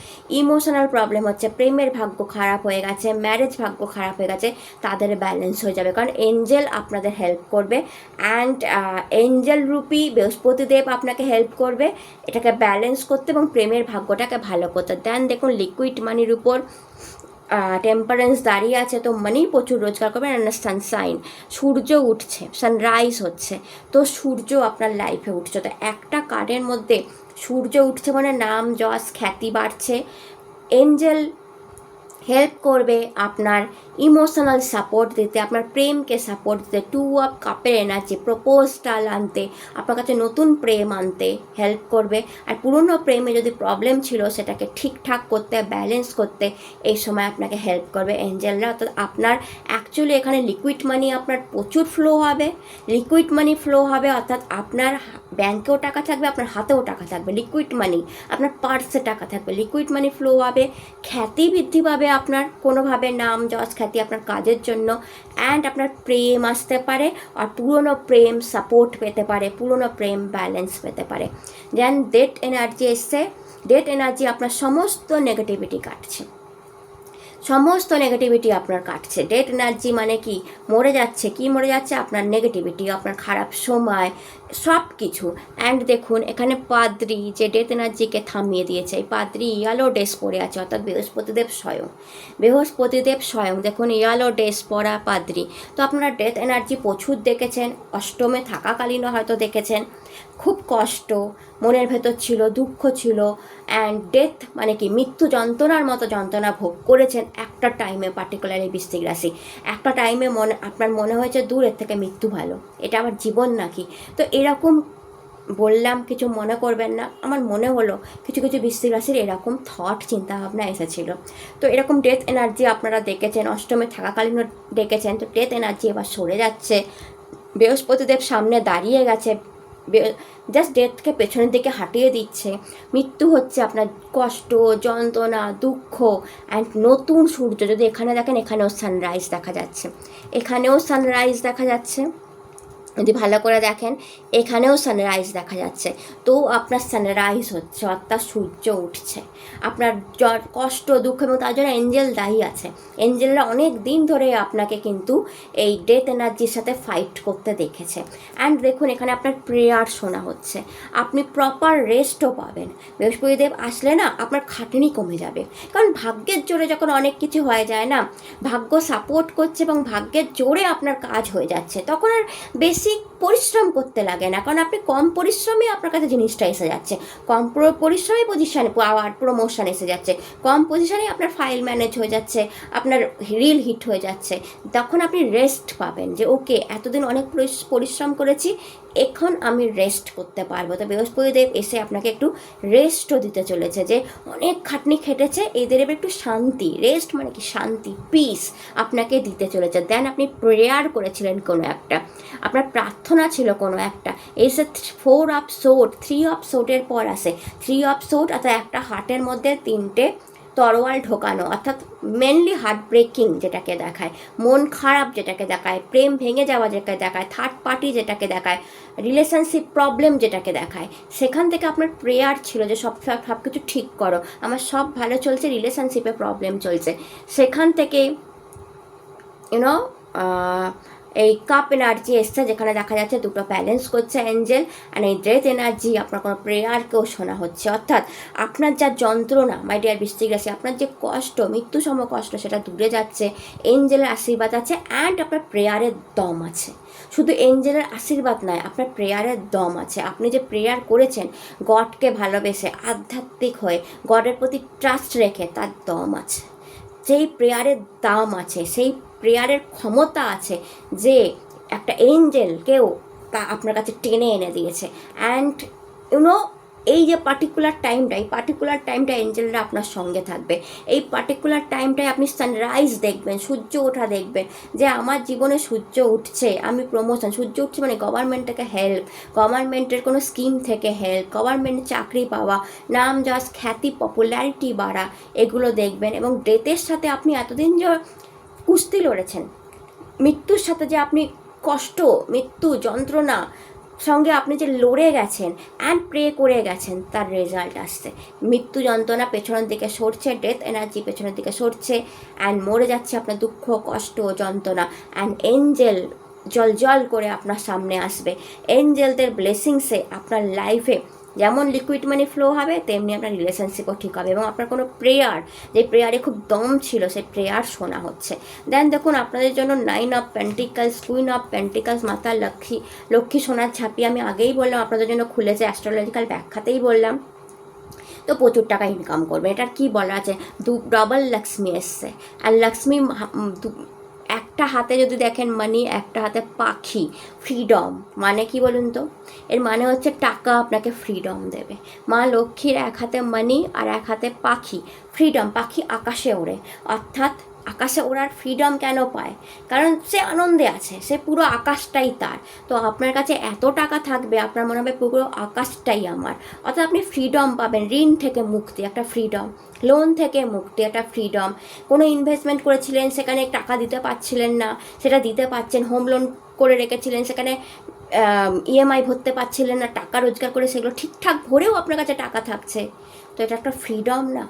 A: ইমোশনাল প্রবলেম হচ্ছে, প্রেমের ভাগ্য খারাপ হয়ে গেছে, ম্যারেজ ভাগ্য খারাপ হয়ে গেছে, তাদের ব্যালেন্স হয়ে যাবে। কারণ এঞ্জেল আপনাদের হেল্প করবে, অ্যান্ড এঞ্জেল রূপী বৃহস্পতিদেব আপনাকে হেল্প করবে এটাকে ব্যালেন্স করতে এবং প্রেমের ভাগ্যটাকে ভালো করতে। দেন দেখুন লিকুইড মানির উপর টেম্পারেন্স দাঁড়িয়ে আছে। তো মানি প্রচুর রোজগার করবেন। অ্যান্ড সানশাইন, সূর্য উঠছে, সানরাইজ হচ্ছে, তো সূর্য আপনার লাইফে উঠছে। তো একটা কার্ডের মধ্যে সূর্য উঠছে মানে নাম যশ খ্যাতি বাড়ছে। এঞ্জেল হেল্প করবে আপনার ইমোশনাল সাপোর্ট দিতে, আপনার প্রেমকে সাপোর্ট দিতে, 2 অফ কাপের এনার্জি, প্রপোজটাল আনতে, আপনার কাছে নতুন প্রেম আনতে হেল্প করবে। আর পুরনো প্রেমে যদি প্রবলেম ছিল সেটাকে ঠিকঠাক করতে, ব্যালেন্স করতে এই সময় আপনাকে হেল্প করবে এঞ্জেলরা। অর্থাৎ আপনার অ্যাকচুয়ালি এখানে লিকুইড মানি আপনার প্রচুর ফ্লো হবে, লিকুইড মানি ফ্লো হবে, অর্থাৎ আপনার ব্যাংকেও টাকা থাকবে, আপনার হাতেও টাকা থাকবে, লিকুইড মানি, আপনার পার্সে টাকা থাকবে, লিকুইড মানি ফ্লো হবে, খ্যাতি বৃদ্ধি পাবে আপনার কোনোভাবে, নাম যশ খ্যাতি আপনার কাজের জন্য, অ্যান্ড আপনার প্রেম আসতে পারে, আর পুরনো প্রেম সাপোর্ট পেতে পারে, পুরনো প্রেম ব্যালেন্স পেতে পারে। যেন ডেথ এনার্জি এসছে, ডেথ এনার্জি আপনার সমস্ত নেগেটিভিটি কাটছে, সমস্ত নেগেটিভিটি আপনার কাটছে। ডেথ এনার্জি মানে কি? মরে যাচ্ছে। কি মরে যাচ্ছে? আপনার নেগেটিভিটি, আপনার খারাপ সময়, সব কিছু। অ্যান্ড দেখুন এখানে পাদ্রি যে ডেথ এনার্জিকে থামিয়ে দিয়েছে, এই পাদ্রি ইয়ালো ড্রেস পরে আছে, অর্থাৎ বৃহস্পতিদেব স্বয়ং, বৃহস্পতিদেব স্বয়ং। দেখুন ইয়ালো ড্রেস পরা পাদ্রি। তো আপনারা ডেথ এনার্জি প্রচুর দেখেছেন, অষ্টমে থাকাকালীনও হয়তো দেখেছেন। খুব কষ্ট মনের ভেতর ছিল, দুঃখ ছিল, অ্যান্ড ডেথ মানে কি মৃত্যু যন্ত্রণার মতো যন্ত্রণা ভোগ করেছেন একটা টাইমে, পার্টিকুলারলি বৃশ্চিক রাশি। একটা টাইমে আপনার মনে হয়েছে দূরের থেকে মৃত্যু ভালো, এটা আবার জীবন নাকি। তো এরকম বললাম, কিছু মনে করবেন না। আমার মনে হলো কিছু কিছু বৃশ্চিক রাশির এরকম থট চিন্তাভাবনা এসেছিল। তো এরকম ডেথ এনার্জি আপনারা দেখেছেন, অষ্টমে থাকাকালীনও দেখেছেন। তো ডেথ এনার্জি এবার সরে যাচ্ছে, বৃহস্পতিদেব সামনে দাঁড়িয়ে গেছে, জাস্ট ডেথকে পেছনের দিকে হাঁটিয়ে দিচ্ছে। মৃত্যু হচ্ছে আপনার কষ্ট, যন্ত্রণা, দুঃখ, অ্যান্ড নতুন সূর্য। যদি এখানে দেখেন, এখানেও সানরাইজ দেখা যাচ্ছে, এখানেও সানরাইজ দেখা যাচ্ছে। যদি ভালো করে দেখেন এখানেও সানরাইজ দেখা যাচ্ছে। তো আপনার সানরাইজ হচ্ছে, অর্থাৎ সূর্য উঠছে। আপনার কষ্ট, দুঃখ, এবং তার জন্য এঞ্জেল দায়ী আছে। এঞ্জেলরা অনেক দিন ধরে আপনাকে কিন্তু এই ডেথ এনার্জির সাথে ফাইট করতে দেখেছে। অ্যান্ড দেখুন এখানে আপনার প্রেয়ার শোনা হচ্ছে, আপনি প্রপার রেস্টও পাবেন। বৃহস্পতিদেব আসলে না আপনার খাটনি কমে যাবে। কারণ ভাগ্যের জোরে যখন অনেক কিছু হয়ে যায় না, ভাগ্য সাপোর্ট করছে এবং ভাগ্যের জোরে আপনার কাজ হয়ে যাচ্ছে, তখন আর বেসিক পরিশ্রম করতে লাগে না, কারণ আপনি কম পরিশ্রমে আপনার কাছে জিনিসটা এসে যাচ্ছে, কম পরিশ্রমে পজিশানে পাওয়ার প্রমোশন এসে যাচ্ছে, কম পজিশানে আপনার ফাইল ম্যানেজ হয়ে যাচ্ছে, আপনার রিল হিট হয়ে যাচ্ছে। তখন আপনি রেস্ট পাবেন যে ওকে এতদিন অনেক পরিশ্রম করেছি, এখন আমি রেস্ট করতে পারবো। তো বৃহস্পতিদেব এসে আপনাকে একটু রেস্টও দিতে চলেছে, যে অনেক খাটনি খেটেছে, এদের এবার একটু শান্তি, রেস্ট মানে কি শান্তি, পিস আপনাকে দিতে চলেছে। দেন আপনি প্রেয়ার করেছিলেন কোনো একটা, আপনার প্রার্থনা ছিল কোনো একটা, এসে 4 অফ সোর্ড, 3 অফ সোর্ডের পর আসে 3 অফ সোর্ড, অর্থাৎ একটা হার্টের মধ্যে 3টে তরোয়াল ঢোকানো, অর্থাৎ মেনলি হার্ট ব্রেকিং যেটাকে দেখায়, মন খারাপ যেটাকে দেখায়, প্রেম ভেঙে যাওয়া যেটাকে দেখায়, থার্ড পার্টি যেটাকে দেখায়, রিলেশনশিপ প্রবলেম যেটাকে দেখায়, সেখান থেকে আপনার প্রেয়ার ছিল যে সব কিছু ঠিক করো, আমার সব ভালো চলছে, রিলেশনশিপে প্রবলেম চলছে, সেখান থেকে ইউনো এই কাপ এনার্জি এসছে, যেখানে দেখা যাচ্ছে দুটো ব্যালেন্স করছে এঞ্জেল, আর এই ডেথ এনার্জি আপনার কোনো প্রেয়ারকেও শোনা হচ্ছে, অর্থাৎ আপনার যা যন্ত্রণা মাই ডিয়ার বৃশ্চিক রাশি, আপনার যে কষ্ট, মৃত্যুসম কষ্ট, সেটা দূরে যাচ্ছে, এঞ্জেলের আশীর্বাদ আছে, অ্যান্ড আপনার প্রেয়ারের দম আছে। শুধু এঞ্জেলের আশীর্বাদ নয়, আপনার প্রেয়ারের দম আছে, আপনি যে প্রেয়ার করেছেন গডকে ভালোবেসে, আধ্যাত্মিক হয়ে, গডের প্রতি ট্রাস্ট রেখে, তার দম আছে, যেই প্রেয়ারের দাম আছে, সেই প্রেয়ারের ক্ষমতা আছে, যে একটা এঞ্জেলকেও তা আপনার কাছে টেনে এনে দিয়েছে। অ্যান্ড ইউনো এই যে পার্টিকুলার টাইমটা এঞ্জেলরা আপনার সঙ্গে থাকবে, এই পার্টিকুলার টাইমটায় আপনি সানরাইজ দেখবেন, সূর্য ওঠা দেখবেন, যে আমার জীবনে সূর্য উঠছে, আমি প্রমোশন, সূর্য উঠছে মানে গভর্নমেন্ট থেকে হেল্প, গভর্নমেন্টের কোনো স্কিম থেকে হেল্প, গভর্নমেন্টের চাকরি পাওয়া, নাম যশ খ্যাতি পপুলারিটি বাড়া, এগুলো দেখবেন। এবং ডেথের সাথে আপনি এতদিন যে কুস্তি লড়েছেন, মৃত্যুর সাথে যে আপনি কষ্ট, মৃত্যু যন্ত্রণা সঙ্গে আপনি যে লড়ে গেছেন অ্যান্ড প্রে করে গেছেন, তার রেজাল্ট আসছে, মৃত্যু যন্ত্রণা পেছনের দিকে সরছে, ডেথ এনার্জি পেছনের দিকে সরছে, অ্যান্ড মরে যাচ্ছে আপনার দুঃখ, কষ্ট, যন্ত্রণা, অ্যান্ড এঞ্জেল জল করে আপনার সামনে আসবে। এঞ্জেলদের ব্লেসিংসে আপনার লাইফে যেমন লিকুইড মানি ফ্লো হবে, তেমনি আপনার রিলেশনশিপও ঠিক হবে, এবং আপনার কোনো প্রেয়ার, যে প্রেয়ারে খুব দম ছিল, সেই প্রেয়ার শোনা হচ্ছে। দেন দেখুন আপনাদের জন্য 9 of pentacles, queen of pentacles, মাতা লক্ষ্মী সোনার ছাপি, আমি আগেই বললাম আপনাদের জন্য খুলেছে, অ্যাস্ট্রোলজিক্যাল ব্যাখ্যাতেই বললাম। তো প্রচুর টাকা ইনকাম করবে, এটার কি বলা আছে, ডবল লক্ষ্মী এসছে। আর লক্ষ্মী একটা হাতে যদি দেখেন মানি, একটা হাতে পাখি, ফ্রিডম, মানে কি বলুন তো, এর মানে হচ্ছে টাকা আপনাকে ফ্রিডম দেবে। মা লক্ষ্মীর এক হাতে মানি আর এক হাতে পাখি, ফ্রিডম, পাখি আকাশে ওড়ে, অর্থাৎ আকাশে ওড়ার ফ্রিডম কেন পায়, কারণ সে আনন্দে আছে, সে পুরো আকাশটাই তার। তো আপনার কাছে এত টাকা থাকবে, আপনার মনে হবে পুরো আকাশটাই আমার, অর্থাৎ আপনি ফ্রিডম পাবেন, ঋণ থেকে মুক্তি, একটা ফ্রিডম, লোন থেকে মুক্তি, একটা ফ্রিডম, কোনো ইনভেস্টমেন্ট করেছিলেন, সেখানে টাকা দিতে পারছিলেন না, সেটা দিতে পারছেন, হোম লোন করে রেখেছিলেন, সেখানে ইএমআই ভরতে পারছিলেন না, টাকা রোজগার করে সেগুলো ঠিকঠাক ভরেও আপনার কাছে টাকা থাকছে, তো এটা একটা ফ্রিডম না?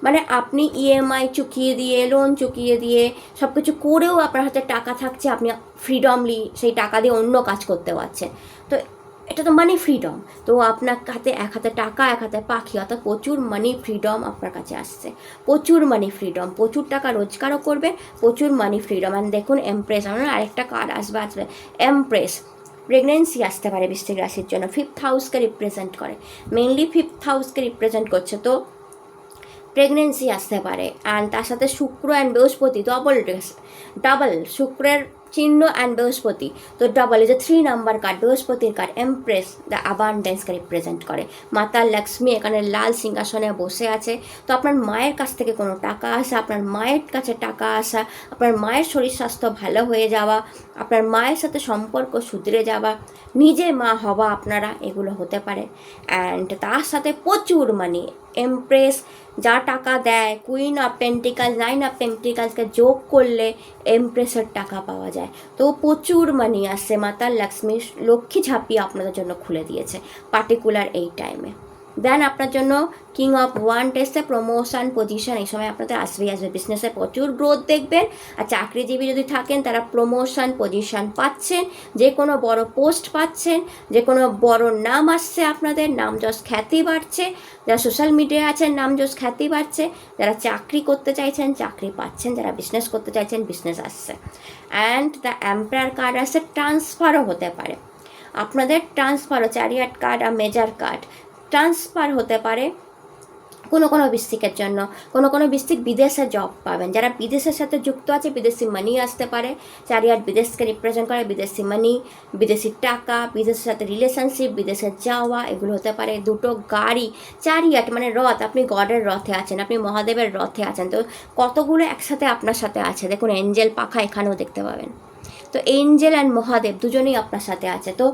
A: মানে আপনি ইএমআই চুকিয়ে দিয়ে, লোন চুকিয়ে দিয়ে, সব কিছু করেও আপনার হাতে টাকা থাকছে, আপনি ফ্রিডমলি সেই টাকা দিয়ে অন্য কাজ করতে পারছেন, তো এটা তো মানি ফ্রিডম। তো আপনার হাতে এক হাতে টাকা, এক হাতে পাখি, অর্থাৎ প্রচুর মানি ফ্রিডম আপনার কাছে আসছে, প্রচুর মানি ফ্রিডম, প্রচুর টাকা রোজগারও করবে, প্রচুর মানি ফ্রিডম। অ্যান্ড দেখুন এমপ্রেস, আমার আরেকটা কার্ড আসবে এমপ্রেস, প্রেগনেন্সি আসতে পারে বৃশ্চিক রাশির জন্য, 5th হাউসকে রিপ্রেজেন্ট করে, মেনলি 5th হাউসকে রিপ্রেজেন্ট করছে, তো প্রেগনেন্সি আসতে পারে। অ্যান্ড তার সাথে শুক্র অ্যান্ড বৃহস্পতি, ডাবল শুক্রের চিহ্ন অ্যান্ড বৃহস্পতি, তো ডাবল এই যে 3 নাম্বার কার্ড, বৃহস্পতির কার্ড, এমপ্রেস দ্য অ্যাবান্ডেন্সকে রিপ্রেজেন্ট করে। মাতা লক্ষ্মী এখানে লাল সিংহাসনে বসে আছে, তো আপনার মায়ের কাছ থেকে কোনো টাকা আসা, আপনার মায়ের কাছে টাকা আসা, আপনার মায়ের শরীর স্বাস্থ্য ভালো হয়ে যাওয়া, আপনার মায়ের সাথে সম্পর্ক সুধরে যাওয়া, নিজে মা হওয়া আপনারা, এগুলো হতে পারে। অ্যান্ড তার সাথে প্রচুর মানি, এমপ্রেস যা টাকা দেয়, কুইন অফ পেন্টিকালস, 9 অফ পেন্টিকালসকে যোগ করলে এমপ্রেসের টাকা পাওয়া যায়, তো প্রচুর মানি আসছে, মাতা লক্ষ্মী ঝাঁপিয়ে আপনাদের জন্য খুলে দিয়েছে পার্টিকুলার এই টাইমে। দেন আপনার জন্য কিং অফ ওয়ান্ড এসছে, প্রমোশন, পজিশন, এই সময় আপনাদের আসবে বিজনেসে প্রচুর গ্রোথ দেখবেন। আর চাকরিজীবী যদি থাকেন, তারা প্রমোশন, পজিশন পাচ্ছেন, যে কোনো বড় পোস্ট পাচ্ছেন, যে কোনো বড় নাম আসছে, আপনাদের নাম যশ খ্যাতি বাড়ছে, যারা সোশ্যাল মিডিয়ায় আছেন নাম যশ খ্যাতি বাড়ছে, যারা চাকরি করতে চাইছেন চাকরি পাচ্ছেন, যারা বিজনেস করতে চাইছেন বিজনেস আসছে। অ্যান্ড দ্য এম্পায়ার কার্ড আসছে, ট্রান্সফারও হতে পারে, আপনাদের ট্রান্সফারও চ্যারিয়াট কার্ড আর মেজার কার্ড ট্রান্সফার হতে পারে কোনো বৃশ্চিকের জন্য। কোনো বৃশ্চিক বিদেশে জব পাবেন, যারা বিদেশের সাথে যুক্ত আছে বিদেশি মানি আসতে পারে। চ্যারিয়াট বিদেশকে রিপ্রেজেন্ট করে, বিদেশি মানি, বিদেশি টাকা, বিদেশের সাথে রিলেশনশিপ, বিদেশে যাওয়া, এগুলো হতে পারে। দুটো গাড়ি, চ্যারিয়াট মানে রথ, আপনি গডের রথে আছেন, আপনি মহাদেবের রথে আছেন, তো কতগুলো একসাথে আপনার সাথে আছে। দেখুন এঞ্জেল পাখা এখানেও দেখতে পাবেন। তো এঞ্জেল অ্যান্ড মহাদেব দুজনেই আপনার সাথে আছে। তো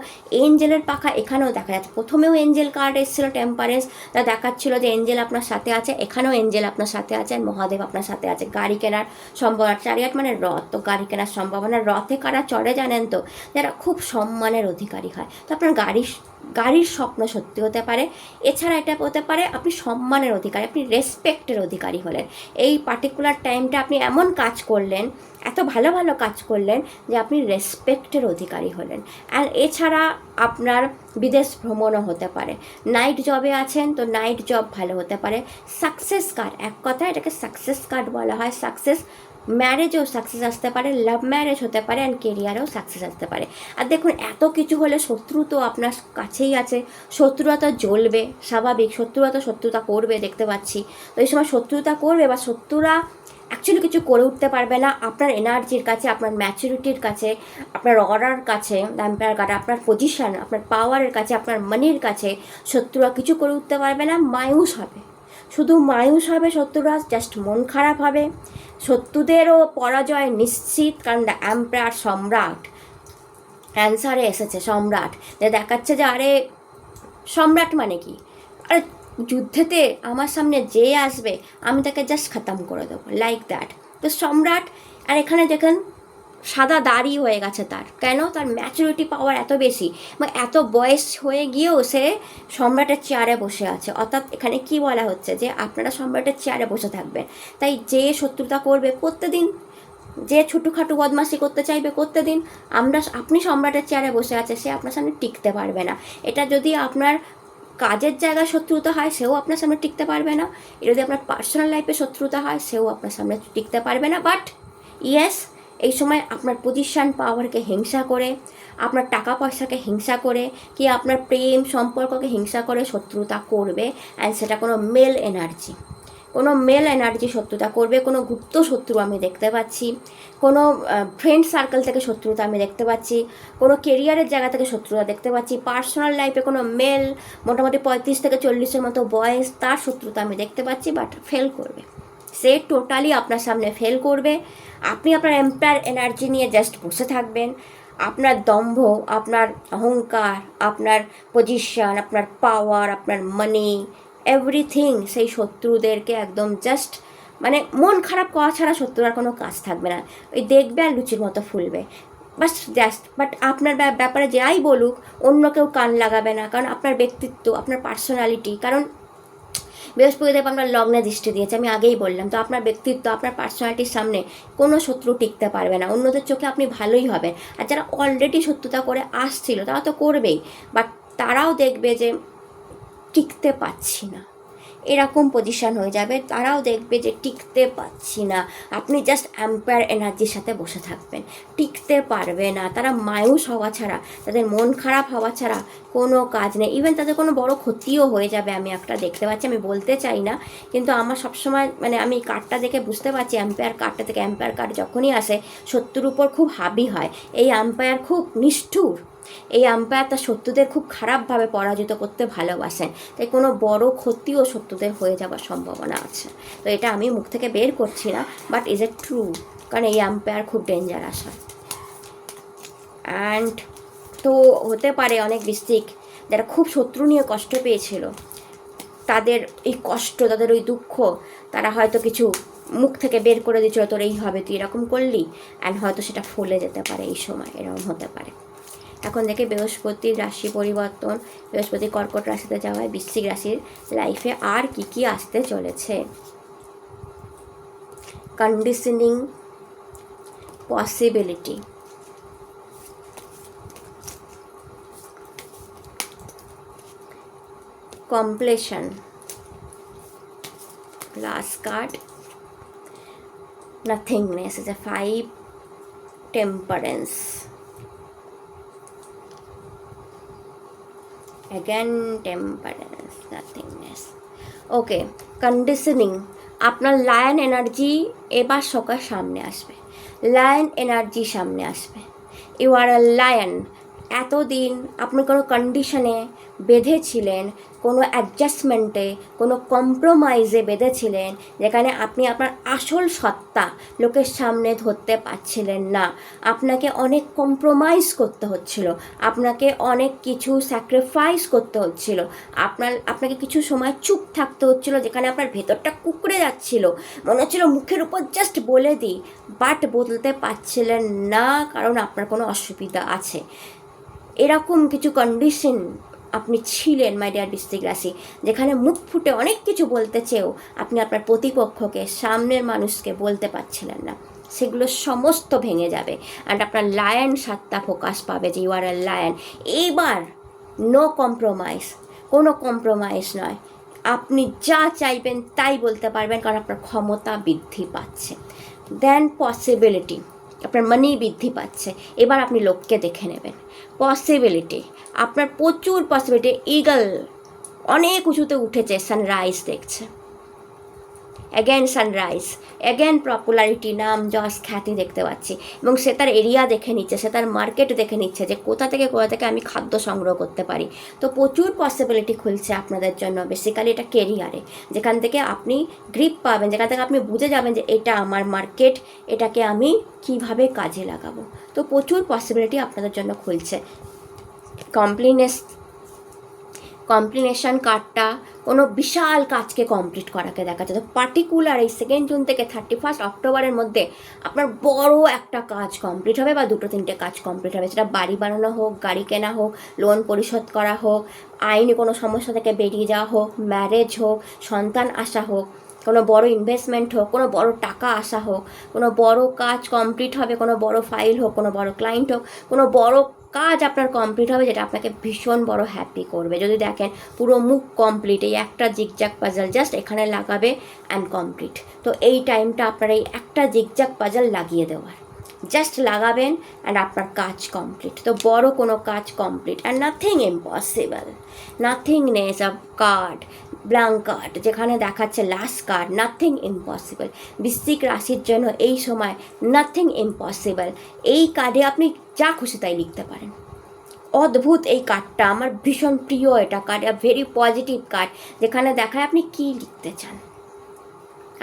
A: এঞ্জেলের পাখা এখানেও দেখা যাচ্ছে। প্রথমেও এঞ্জেল কার্ড এসেছিলো টেম্পারেন্স, তা দেখাচ্ছিল যে এঞ্জেল আপনার সাথে আছে, এখানেও এঞ্জেল আপনার সাথে আছে, আর মহাদেব আপনার সাথে আছে। গাড়ি কেনার সম্ভাবনা, চ্যারিয়াট মানে রথ, তো গাড়ি কেনার সম্ভাবনা। রথে কারা চড়ে জানেন তো? যারা খুব সম্মানের অধিকারী হয়। তো আপনার গাড়ির স্বপ্ন সত্যি হতে পারে। এছাড়া এটা হতে পারে আপনি সম্মানের অধিকারী, আপনি রেসপেক্টের অধিকারী হলেন। এই পার্টিকুলার টাইমটা আপনি এমন কাজ করলেন, এত ভালো ভালো কাজ করলেন যে আপনি রেসপেক্টের অধিকারী হলেন। আর এছাড়া আপনার বিদেশ ভ্রমণও হতে পারে। নাইট জবে আছেন তো নাইট জব ভালো হতে পারে। সাকসেস কার্ড, এক কথা এটাকে সাকসেস কার্ড বলা হয়। সাকসেস, ম্যারেজেও সাকসেস আসতে পারে, লাভ ম্যারেজ হতে পারে, অ্যান্ড কেরিয়ারেও সাকসেস আসতে পারে। আর দেখুন এত কিছু হলে শত্রু তো আপনার কাছেই আছে, শত্রুরা তো জ্বলবে, স্বাভাবিক। শত্রুরা তো শত্রুতা করবে, দেখতে পাচ্ছি। তো এই সময় শত্রুতা করবে বা শত্রুরা অ্যাকচুয়ালি কিছু করে উঠতে পারবে না আপনার এনার্জির কাছে, আপনার ম্যাচুরিটির কাছে, আপনার অরার কাছে, আপনার পজিশন, আপনার পাওয়ারের কাছে, আপনার মানির কাছে শত্রুরা কিছু করে উঠতে পারবে না। মায়ুস হবে, শুধু মায়ুস হবে শত্রুরা, জাস্ট মন খারাপ হবে। শত্রুদেরও পরাজয় নিশ্চিত, কারণ দ্য এম্পায়ার, সম্রাট অ্যান্সারে এসেছে। সম্রাট যে দেখাচ্ছে যে আরে সম্রাট মানে কি, আরে যুদ্ধেতে আমার সামনে যে আসবে আমি তাকে জাস্ট খতম করে দেবো, লাইক দ্যাট। তো সম্রাট, আর এখানে দেখেন সাদা দাড়ি হয়ে গেছে তার, কেন? তার ম্যাচুরিটি পাওয়ার এত বেশি, এবং এত বয়স হয়ে গিয়েও সে সম্রাটের চেয়ারে বসে আছে। অর্থাৎ এখানে কি বলা হচ্ছে যে আপনারা সম্রাটের চেয়ারে বসে থাকবেন। তাই যে শত্রুতা করবে করতে দিন, যে ছোটোখাটো বদমাশি করতে চাইবে করতে দিন। আপনি সম্রাটের চেয়ারে বসে আছে, সে আপনার সামনে টিকতে পারবে না। এটা যদি আপনার কাজের জায়গায় শত্রুতা হয় সেও আপনার সামনে টিকতে পারবে না। এটা যদি আপনার পার্সোনাল লাইফে শত্রুতা হয় সেও আপনার সামনে টিকতে পারবে না। বাট ইয়েস, এই সময় আপনার পজিশন পাওয়ারকে হিংসা করে, আপনার টাকা পয়সাকে হিংসা করে, কি আপনার প্রেম সম্পর্ককে হিংসা করে শত্রুতা করবে। অ্যান্ড সেটা কোনো মেল এনার্জি শত্রুতা করবে। কোনো গুপ্ত শত্রু আমি দেখতে পাচ্ছি, কোনো ফ্রেন্ড সার্কেল থেকে শত্রুতা আমি দেখতে পাচ্ছি, কোনো কেরিয়ারের জায়গা থেকে শত্রুতা দেখতে পাচ্ছি। পার্সোনাল লাইফে কোনো মেল মোটামুটি 35 থেকে 40-এর মতো বয়স, তার শত্রুতা আমি দেখতে পাচ্ছি। বাট ফেল করবে, সে টোটালি আপনার সামনে ফেল করবে। আপনি আপনার এম্পায়ার এনার্জি নিয়ে জাস্ট বসে থাকবেন। আপনার দম্ভ, আপনার অহংকার, আপনার পজিশন, আপনার পাওয়ার, আপনার মানি, এভরিথিং সেই শত্রুদেরকে একদম জাস্ট মানে মন খারাপ করা ছাড়া শত্রুর আর কোনো কাজ থাকবে না। ওই দেখবে আর লুচির মতো ফুলবে, বাট আপনার ব্যাপারে যাই বলুক অন্য কেউ কান লাগাবে না, কারণ আপনার ব্যক্তিত্ব, আপনার পার্সোনালিটি, কারণ বৃহস্পতিদেব আপনার লগ্নে দৃষ্টি দিয়েছে, আমি আগেই বললাম। তো আপনার ব্যক্তিত্ব, আপনার পার্সোনালিটির সামনে কোনো শত্রু টিকতে পারবে না। অন্যদের চোখে আপনি ভালোই হবেন। আর যারা অলরেডি শত্রুতা করে আসছিল তারা তো করবেই, বাট তারাও দেখবে যে টিকতে পাচ্ছি না, এরকম পজিশান হয়ে যাবে। তারাও দেখবে যে টিকতে পাচ্ছি না। আপনি জাস্ট এম্পায়ার এনার্জির সাথে বসে থাকবেন, টিকতে পারবে না। তারা মায়ুস হওয়া ছাড়া, তাদের মন খারাপ হওয়া ছাড়া কোনো কাজ নেই। ইভেন তাদের কোনো বড় ক্ষতিও হয়ে যাবে, আমি একটা দেখতে পাচ্ছি। আমি বলতে চাই না, কিন্তু আমার সবসময় মানে আমি কার্ডটা দেখে বুঝতে পারছি, এম্পায়ার কার্ডটা থেকে এম্পায়ার কার্ড যখনই আসে শত্রুর উপর খুব হাবি হয়। এই এম্পায়ার খুব নিষ্ঠুর, এই আম্পায়ার তার শত্রুদের খুব খারাপভাবে পরাজিত করতে ভালোবাসেন। তাই কোনো বড় ক্ষতিও শত্রুদের হয়ে যাওয়ার সম্ভাবনা আছে। তো এটা আমি মুখ থেকে বের করছি না, বাট ইজ এ ট্রু, কারণ এই আম্পায়ার খুব ডেঞ্জারাস হয়। অ্যান্ড তো হতে পারে অনেক বৃশ্চিক যারা খুব শত্রু নিয়ে কষ্ট পেয়েছিল, তাদের এই কষ্ট, তাদের ওই দুঃখ তারা হয়তো কিছু মুখ থেকে বের করে দিচ্ছিল, তোর এই হবে, তুই এরকম করলি, অ্যান্ড হয়তো সেটা ফলে যেতে পারে। এই সময় এরকম হতে পারে। এখন দেখে বৃহস্পতির রাশি পরিবর্তন, বৃহস্পতি কর্কট রাশিতে যাওয়ায় বৃশ্চিক রাশির লাইফে আর কি আসতে চলেছে। Conditioning, possibility, completion, last card nothingness is a 5 temperance, again temperance, nothingness. Okay, conditioning. আপনার লায়ন এনার্জি এবার সকাল সামনে আসবে, লায়ন এনার্জি সামনে আসবে। You are a lion. এতদিন আপনি কোনো কন্ডিশনে বেঁধেছিলেন, কোনো অ্যাডজাস্টমেন্টে, কোনো কম্প্রোমাইজে বেঁধেছিলেন, যেখানে আপনি আপনার আসল সত্তা লোকের সামনে ধরতে পারছিলেন না। আপনাকে অনেক কম্প্রোমাইজ করতে হচ্ছিল, আপনাকে অনেক কিছু স্যাক্রিফাইস করতে হচ্ছিল, আপনাকে কিছু সময় চুপ থাকতে হচ্ছিল, যেখানে আপনার ভেতরটা কুঁকড়ে যাচ্ছিল, মনে হচ্ছিল মুখের উপর জাস্ট বলে দিই, বাট বলতে পারছিলেন না কারণ আপনার কোনো অসুবিধা আছে। এরকম কিছু কন্ডিশন আপনি ছিলেন মাই ডিয়ার বৃশ্চিক রাশি, যেখানে মুখ ফুটে অনেক কিছু বলতে চেয়েও আপনি আপনার প্রতিপক্ষকে, সামনের মানুষকে বলতে পারছিলেন না। সেগুলো সমস্ত ভেঙে যাবে অ্যান্ড আপনার লায়ন সত্তা ফোকাস পাবে যে ইউ আর আ লায়ন। এইবার নো কম্প্রোমাইজ, কোনো কম্প্রোমাইজ নয়, আপনি যা চাইবেন তাই বলতে পারবেন, কারণ আপনার ক্ষমতা বৃদ্ধি পাচ্ছে। দেন পসিবিলিটি, আপনার মানি বৃদ্ধি পাচ্ছে। এবার আপনি লোককে দেখে নেবেন। পসিবিলিটি, আপনার প্রচুর পসিবিলিটি। ইগল অনেক উঁচুতে উঠেছে, সানরাইজ দেখছে, অ্যাগেন সানরাইজ, অ্যাগেন পপুলারিটি, নাম যশ খ্যাতি দেখতে পাচ্ছি, এবং সে তার এরিয়া দেখে নিচ্ছে, সে তার মার্কেট দেখে নিচ্ছে যে কোথা থেকে আমি খাদ্য সংগ্রহ করতে পারি। তো প্রচুর পসিবিলিটি খুলছে আপনাদের জন্য, বেসিক্যালি এটা কেরিয়ারে, যেখান থেকে আপনি গ্রিপ পাবেন, যেখান থেকে আপনি বুঝে যাবেন যে এটা আমার মার্কেট, এটাকে আমি কিভাবে কাজে লাগাবো। তো প্রচুর পসিবিলিটি আপনাদের জন্য খুলছে। কমপ্লিনেশন কার্ডটা কোনো বিশাল কাজকে কমপ্লিট করাকে দেখাচ্ছে। তো পার্টিকুলার এই 2 জুন থেকে 31 অক্টোবরের মধ্যে আপনার বড় একটা কাজ কমপ্লিট হবে, বা 2-3টে কাজ কমপ্লিট হবে। সেটা বাড়ি বানানো হোক, গাড়ি কেনা হোক, লোন পরিশোধ করা হোক, আইনি কোনো সমস্যা থেকে বেরিয়ে যাওয়া হোক, ম্যারেজ হোক, সন্তান আসা হোক, কোনো বড় ইনভেস্টমেন্ট হোক, কোনো বড় টাকা আসা হোক, কোনো বড় কাজ কমপ্লিট হবে, কোনো বড় ফাইল হোক, কোনো বড় ক্লায়েন্ট হোক, কোনো বড় কাজ আপনার কমপ্লিট হবে, যেটা আপনাকে ভীষণ বড় হ্যাপি করবে। যদি দেখেন পুরো মুখ কমপ্লিট, এই একটা জিগজ্যাগ পাজল জাস্ট এখানে লাগাবে অ্যান্ড কমপ্লিট। তো এই টাইমটা আপনার এই একটা জিগজ্যাগ পাজল লাগিয়ে দেওয়ার, জাস্ট লাগাবেন অ্যান্ড আপনার কাজ কমপ্লিট। তো বড় কোনো কাজ complete and nothing impossible, nothingness of card, blank card, যেখানে দেখাচ্ছে লাস্ট কার্ড, নাথিং ইম্পসিবল। বৃশ্চিক রাশির জন্য এই সময় নাথিং ইম্পসিবল। এই কার্ডে আপনি যা খুশি তাই লিখতে পারেন। অদ্ভুত এই কার্ডটা, আমার ভীষণ প্রিয় এটা কার্ড, ভেরি পজিটিভ কার্ড, যেখানে দেখায় আপনি কী লিখতে চান,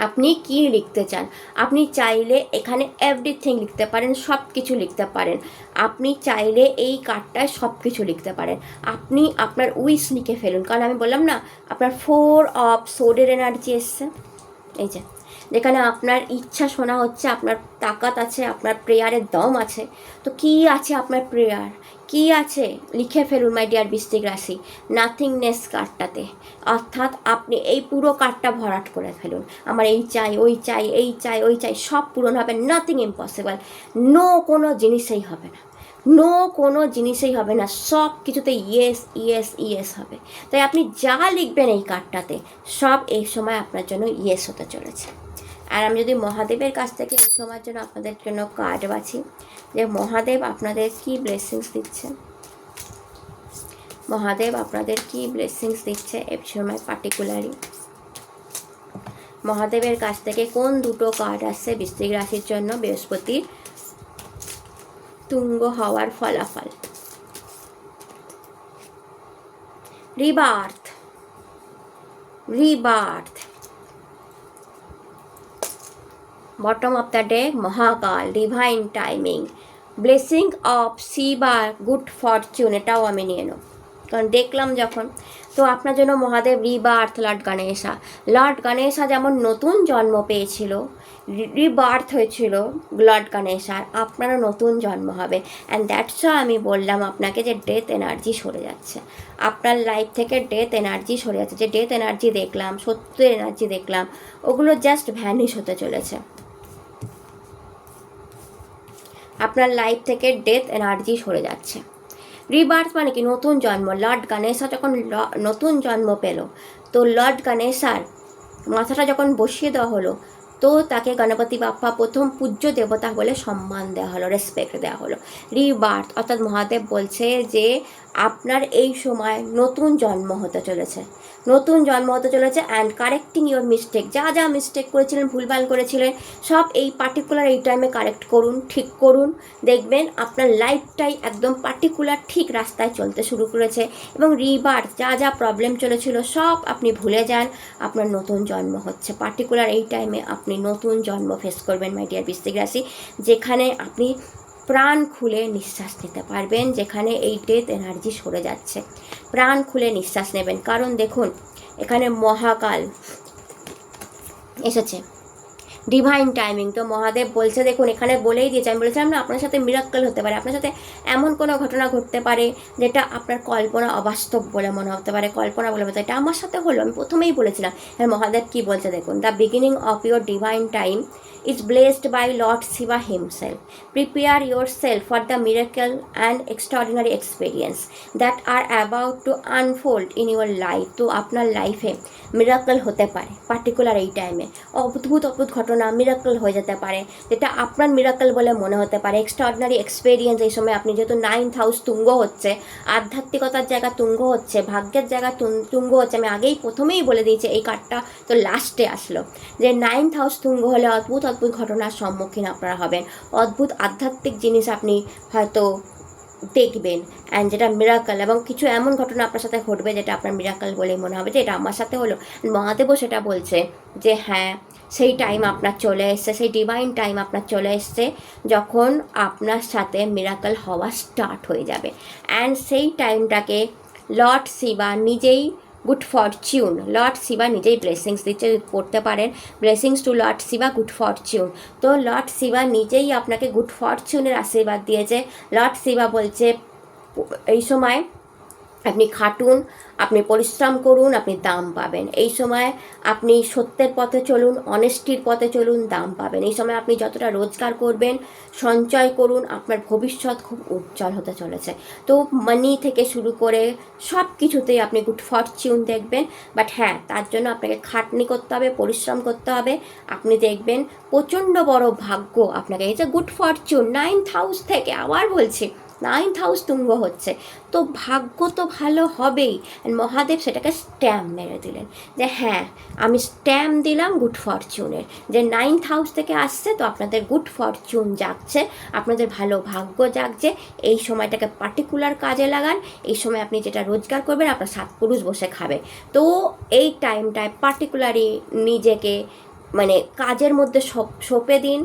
A: আপনি কি লিখতে চান। আপনি চাইলে এখানে এভরিথিং লিখতে পারেন, সব কিছু লিখতে পারেন। আপনি চাইলে এই কার্ডটায় সব কিছু লিখতে পারেন। আপনি আপনার উইশ লিখে ফেলুন, কারণ আমি বললাম না আপনার 4 অফ সোর্ডের এনার্জি এসছে, এই যে যেখানে আপনার ইচ্ছা শোনা হচ্ছে, আপনার তাকাত আছে, আপনার প্রেয়ারের দম আছে। তো কি আছে আপনার প্রেয়ার, কি আছে লিখে ফেলুন মাই ডিয়ার বৃশ্চিক রাশি নাথিংনেস কার্ডটাতে। অর্থাৎ আপনি এই পুরো কার্ডটা ভরাট করে ফেলুন, আমার এই চাই, ওই চাই, এই চাই, ওই চাই, সব পূরণ হবে, নাথিং ইম্পসিবল। নো কোনো জিনিসেই হবে না, নো কোনো জিনিসেই হবে না, সব কিছুতে ইয়েস ইয়েস ইয়েস হবে। তাই আপনি যা লিখবেন এই কার্ডটাতে, সব এই সময় আপনার জন্য ইয়েস হতে চলেছে। আর আমি যদি মহাদেবের কাছ থেকে এই সময়ের জন্য আপনাদের জন্য কার্ড বাছি, যে মহাদেব আপনাদের কি ব্লেসিংস দিচ্ছে, মহাদেব আপনাদের কি ব্লেসিংস দিচ্ছে এই সময় পার্টিকুলারলি, মহাদেবের কাছ থেকে কোন দুটো কার্ড আসছে বৃশ্চিক রাশির জন্য বৃহস্পতির তুঙ্গ হওয়ার ফলাফল। Rebirth, rebirth, bottom of the deck Mahakal, divine timing, blessing of Shiva, good fortune, এটাও আমি নিয়ে নেব কারণ দেখলাম যখন। তো আপনার জন্য মহাদেব রিবার্থ, লর্ড গণেশা যেমন নতুন জন্ম পেয়েছিল, রিবার্থ হয়েছিল লর্ড গণেশার, আপনারও নতুন জন্ম হবে। অ্যান্ড দ্যাটস আমি বললাম আপনাকে যে ডেথ এনার্জি সরে যাচ্ছে আপনার লাইফ থেকে, ডেথ এনার্জি সরে যাচ্ছে। যে ডেথ এনার্জি দেখলাম, সত্যের এনার্জি দেখলাম, ওগুলো জাস্ট ভ্যানিশ হতে চলেছে। আপনার লাইফ থেকে ডেথ এনার্জি সরে যাচ্ছে। রিবার্থ মানে কি নতুন জন্ম। লর্ড গণেশা যখন নতুন জন্ম পেল, তো লর্ড গণেশার মাথাটা যখন বসিয়ে দেওয়া হলো, তো তাকে গণপতি বাপ্পা প্রথম পূজ্য দেবতা বলে সম্মান দেওয়া হলো, রেসপেক্ট দেওয়া হলো। রিবার্থ অর্থাৎ মহাদেব বলছে যে আপনার এই সময় নতুন জন্ম হতে চলেছে, নতুন জন্ম হতে চলেছে। অ্যান্ড কারেক্টিং ইওর মিস্টেক, যা যা মিস্টেক করেছিলেন, ভুলভাল করেছিলেন, সব এই পার্টিকুলার এই টাইমে কারেক্ট করুন, ঠিক করুন। দেখবেন আপনার লাইফটাই একদম পার্টিকুলার ঠিক রাস্তায় চলতে শুরু করেছে। এবং রিবার্থ, যা যা প্রবলেম চলেছিল সব আপনি ভুলে যান, আপনার নতুন জন্ম হচ্ছে। পার্টিকুলার এই টাইমে আপনি নতুন জন্ম ফেস করবেন মাই ডিয়ার বৃশ্চিক রাশি, যেখানে আপনি প্রাণ খুলে নিঃশ্বাস নিতে পারবেন, যেখানে এই ডেথ এনার্জি সরে যাচ্ছে। প্রাণ খুলে নিঃশ্বাস নেবেন, কারণ দেখুন এখানে মহাকাল এসেছে, ডিভাইন টাইমিং। তো মহাদেব বলছে, দেখুন এখানে বলেই দিয়েছে, আমি বলেছিলাম না আপনার সাথে মিরাক্কেল হতে পারে, আপনার সাথে এমন কোনো ঘটনা ঘটতে পারে যেটা আপনার কল্পনা অবাস্তব বলে মনে হতে পারে, কল্পনা বলে মনে, এটা আমার সাথে হলো, আমি প্রথমেই বলেছিলাম। আর মহাদেব কি বলছে দেখুন, the beginning of your divine time is blessed by Lord Shiva himself. Prepare yourself for the miracle and extraordinary experience that are about to unfold in your life. তো আপনার লাইফে মিরাকল হতে পারে পার্টিকুলার এই টাইমে, অদ্ভুত অদ্ভুত ঘটনা মিরাকল হয়ে যেতে পারে, যেটা আপনার মিরাকল বলে মনে হতে পারে। এক্সট্রাঅর্ডিনারি এক্সপেরিয়েন্স এই সময় আপনি, যেহেতু 9th হাউস তুঙ্গ হচ্ছে, আধ্যাত্মিকতার জায়গা তুঙ্গ হচ্ছে, ভাগ্যের জায়গা তুঙ্গ হচ্ছে। আমি আগেই প্রথমেই বলে দিয়েছি, এই কার্ডটা তো লাস্টে আসলো, যে 9th হাউস তুঙ্গ হলে অদ্ভুত অদ্ভুত ঘটনার সম্মুখীন আপনারা হবেন, অদ্ভুত আধ্যাত্মিক জিনিস আপনি হয়তো দেখবেন, অ্যান্ড যেটা মিরাকল, এবং কিছু এমন ঘটনা আপনার সাথে ঘটবে যেটা আপনার মিরাকল বলেই মনে হবে যে এটা আমার সাথে হলো। মহাদেবও সেটা বলছে যে হ্যাঁ, সেই টাইম আপনার চলে এসছে, সেই ডিভাইন টাইম আপনার চলে এসছে, যখন আপনার সাথে মিরাকল হওয়া স্টার্ট হয়ে যাবে। অ্যান্ড সেই টাইমটাকে লর্ড শিবা নিজেই গুড ফরচিউন, লর্ড শিবা নিজেই ব্লেসিংস দিচ্ছে, পড়তে পারেন blessings to lord Shiva good fortune. তো লর্ড শিবা নিজেই আপনাকে গুড ফরচিউনের আশীর্বাদ দিয়েছে। লর্ড শিবা বলছে এই সময় আপনি খাটুন, আপনি পরিশ্রম করুন, আপনি দাম পাবেন। এই সময় আপনি সত্যের পথে চলুন, অনেস্টির পথে চলুন, দাম পাবেন। এই সময় আপনি যতটা রোজগার করবেন, সঞ্চয় করুন, আপনার ভবিষ্যৎ খুব উজ্জ্বল হতে চলেছে। তো মানি থেকে শুরু করে সব কিছুতেই আপনি গুড ফরচিউন দেখবেন। বাট হ্যাঁ, তার জন্য আপনাকে খাটনি করতে হবে, পরিশ্রম করতে হবে। আপনি দেখবেন প্রচণ্ড বড় ভাগ্য আপনাকে, এই যে গুড ফরচিউন 9th হাউস থেকে, আবার বলছি 9th হাউস তুঙ্গ হচ্ছে, তো ভাগ্য তো ভালো হবেই। মহাদেব সেটাকে স্ট্যাম্প মেরে দিলেন যে হ্যাঁ, আমি স্ট্যাম্প দিলাম গুড ফরচুনের, যে 9th হাউস থেকে আসছে, তো আপনাদের গুড ফরচুন জাগছে, আপনাদের ভালো ভাগ্য জাগছে। এই সময়টাকে পার্টিকুলার কাজে লাগান। এই সময় আপনি যেটা রোজগার করবেন আপনার 7 পুরুষ বসে খাবে। তো এই টাইমটায় পার্টিকুলারই নিজেকে মানে কাজের মধ্যে সঁপে দিন,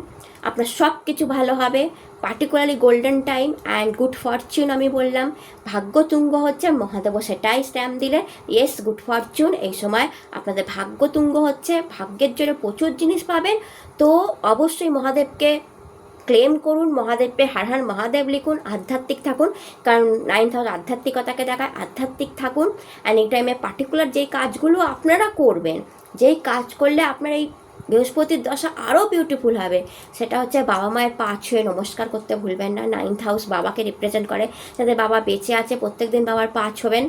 A: আপনার সব কিছু ভালো হবে। Particularly golden time and good Fortune আমি বললাম, ভাগ্য তুঙ্গ হচ্ছে, মহাদেবও সেটাই স্ট্যাম্প দিলে, ইয়েস গুড ফরচুন। এই সময় আপনাদের ভাগ্য তুঙ্গ হচ্ছে, ভাগ্যের জন্য প্রচুর জিনিস পাবেন। তো অবশ্যই মহাদেবকে ক্লেম করুন, মহাদেবকে হার হার মহাদেব লিখুন, আধ্যাত্মিক থাকুন, কারণ 9th হাউস আধ্যাত্মিকতাকে দেখায়, আধ্যাত্মিক থাকুন। অ্যান্ড এই টাইমে পার্টিকুলার যেই কাজগুলো আপনারা করবেন, যেই কাজ করলে আপনার এই বৃহস্পতির দশা আরও বিউটিফুল হবে, সেটা হচ্ছে বাবা মায়ের পা ছুঁয়ে নমস্কার করতে ভুলবেন না। 9th হাউস বাবাকে রিপ্রেজেন্ট করে, যাদের বাবা বেঁচে আছে প্রত্যেক দিন বাবার পা ছোবেন,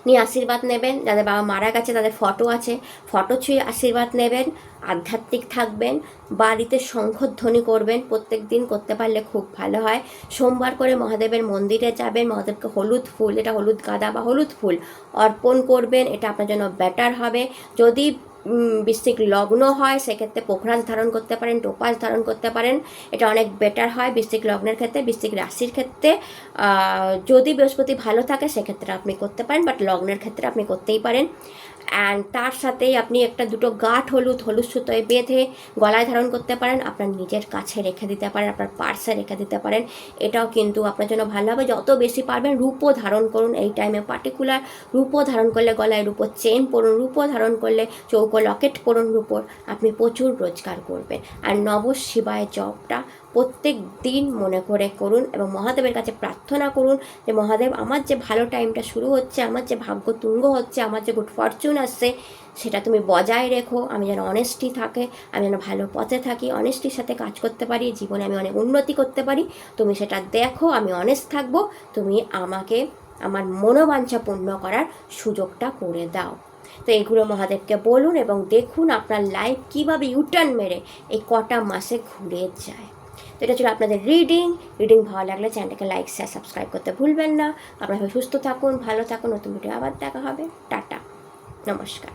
A: নিয়ে আশীর্বাদ নেবেন। যাদের বাবা মারা গেছে তাদের ফটো আছে, ফটো ছুঁয়ে আশীর্বাদ নেবেন, আধ্যাত্মিক থাকবেন। বাড়িতে শঙ্খধ্বনি করবেন, প্রত্যেক দিন করতে পারলে খুব ভালো হয়। সোমবার করে মহাদেবের মন্দিরে যাবেন, মহাদেবকে হলুদ ফুল, এটা হলুদ গাঁদা বা হলুদ ফুল অর্পণ করবেন, এটা আপনার জন্য বেটার হবে। যদি বৃশ্চিক লগ্ন হয় সেক্ষেত্রে পোখরাজ ধারণ করতে পারেন, টোপাজ ধারণ করতে পারেন, এটা অনেক বেটার হয় বৃশ্চিক লগ্নের ক্ষেত্রে। বৃশ্চিক রাশির ক্ষেত্রে যদি বৃহস্পতি ভালো থাকে সেক্ষেত্রে আপনি করতে পারেন, বাট লগ্নের ক্ষেত্রে আপনি করতেই পারেন। অ্যান্ড তার সাথেই আপনি একটা দুটো গাঁঠ হলুদ সুতোয় বেঁধে গলায় ধারণ করতে পারেন, আপনার নিজের কাছে রেখে দিতে পারেন, আপনার পার্সে রেখে দিতে পারেন, এটাও কিন্তু আপনার জন্য ভালো হবে। যত বেশি পারবেন রূপও ধারণ করুন এই টাইমে, পার্টিকুলার রূপও ধারণ করলে, গলায় রূপোর চেন পরুন, রূপও ধারণ করলে চৌকো লকেট পরুন রূপোর, আপনি প্রচুর রোজগার করবেন। আর নব শিবায় জপটা প্রত্যেক দিন মনে করে করুন এবং মহাদেবের কাছে প্রার্থনা করুন যে মহাদেব, আমার যে ভালো টাইমটা শুরু হচ্ছে, আমার যে ভাগ্য তুঙ্গ হচ্ছে, আমার যে গুড ফরচুন আসছে, সেটা তুমি বজায় রেখো। আমি যেন অনেস্টি থাকে, আমি যেন ভালো পথে থাকি, অনেস্টির সাথে কাজ করতে পারি, জীবনে আমি অনেক উন্নতি করতে পারি, তুমি সেটা দেখো। আমি অনেস্ট থাকবো, তুমি আমাকে আমার মনোবাঞ্ছা পূর্ণ করার সুযোগটা করে দাও। তো এগুলো মহাদেবকে বলুন এবং দেখুন আপনার লাইফ কীভাবে ইউটার্ন মেরে এই কটা মাসে ঘুরে যায়। তো এটা ছিল আপনাদের রিডিং ভালো লাগলে চ্যানেলটাকে লাইক শেয়ার সাবস্ক্রাইব করতে ভুলবেন না। আপনারা সুস্থ থাকুন, ভালো থাকুন, নতুন ভিডিও আবার দেখা হবে। টাটা, নমস্কার।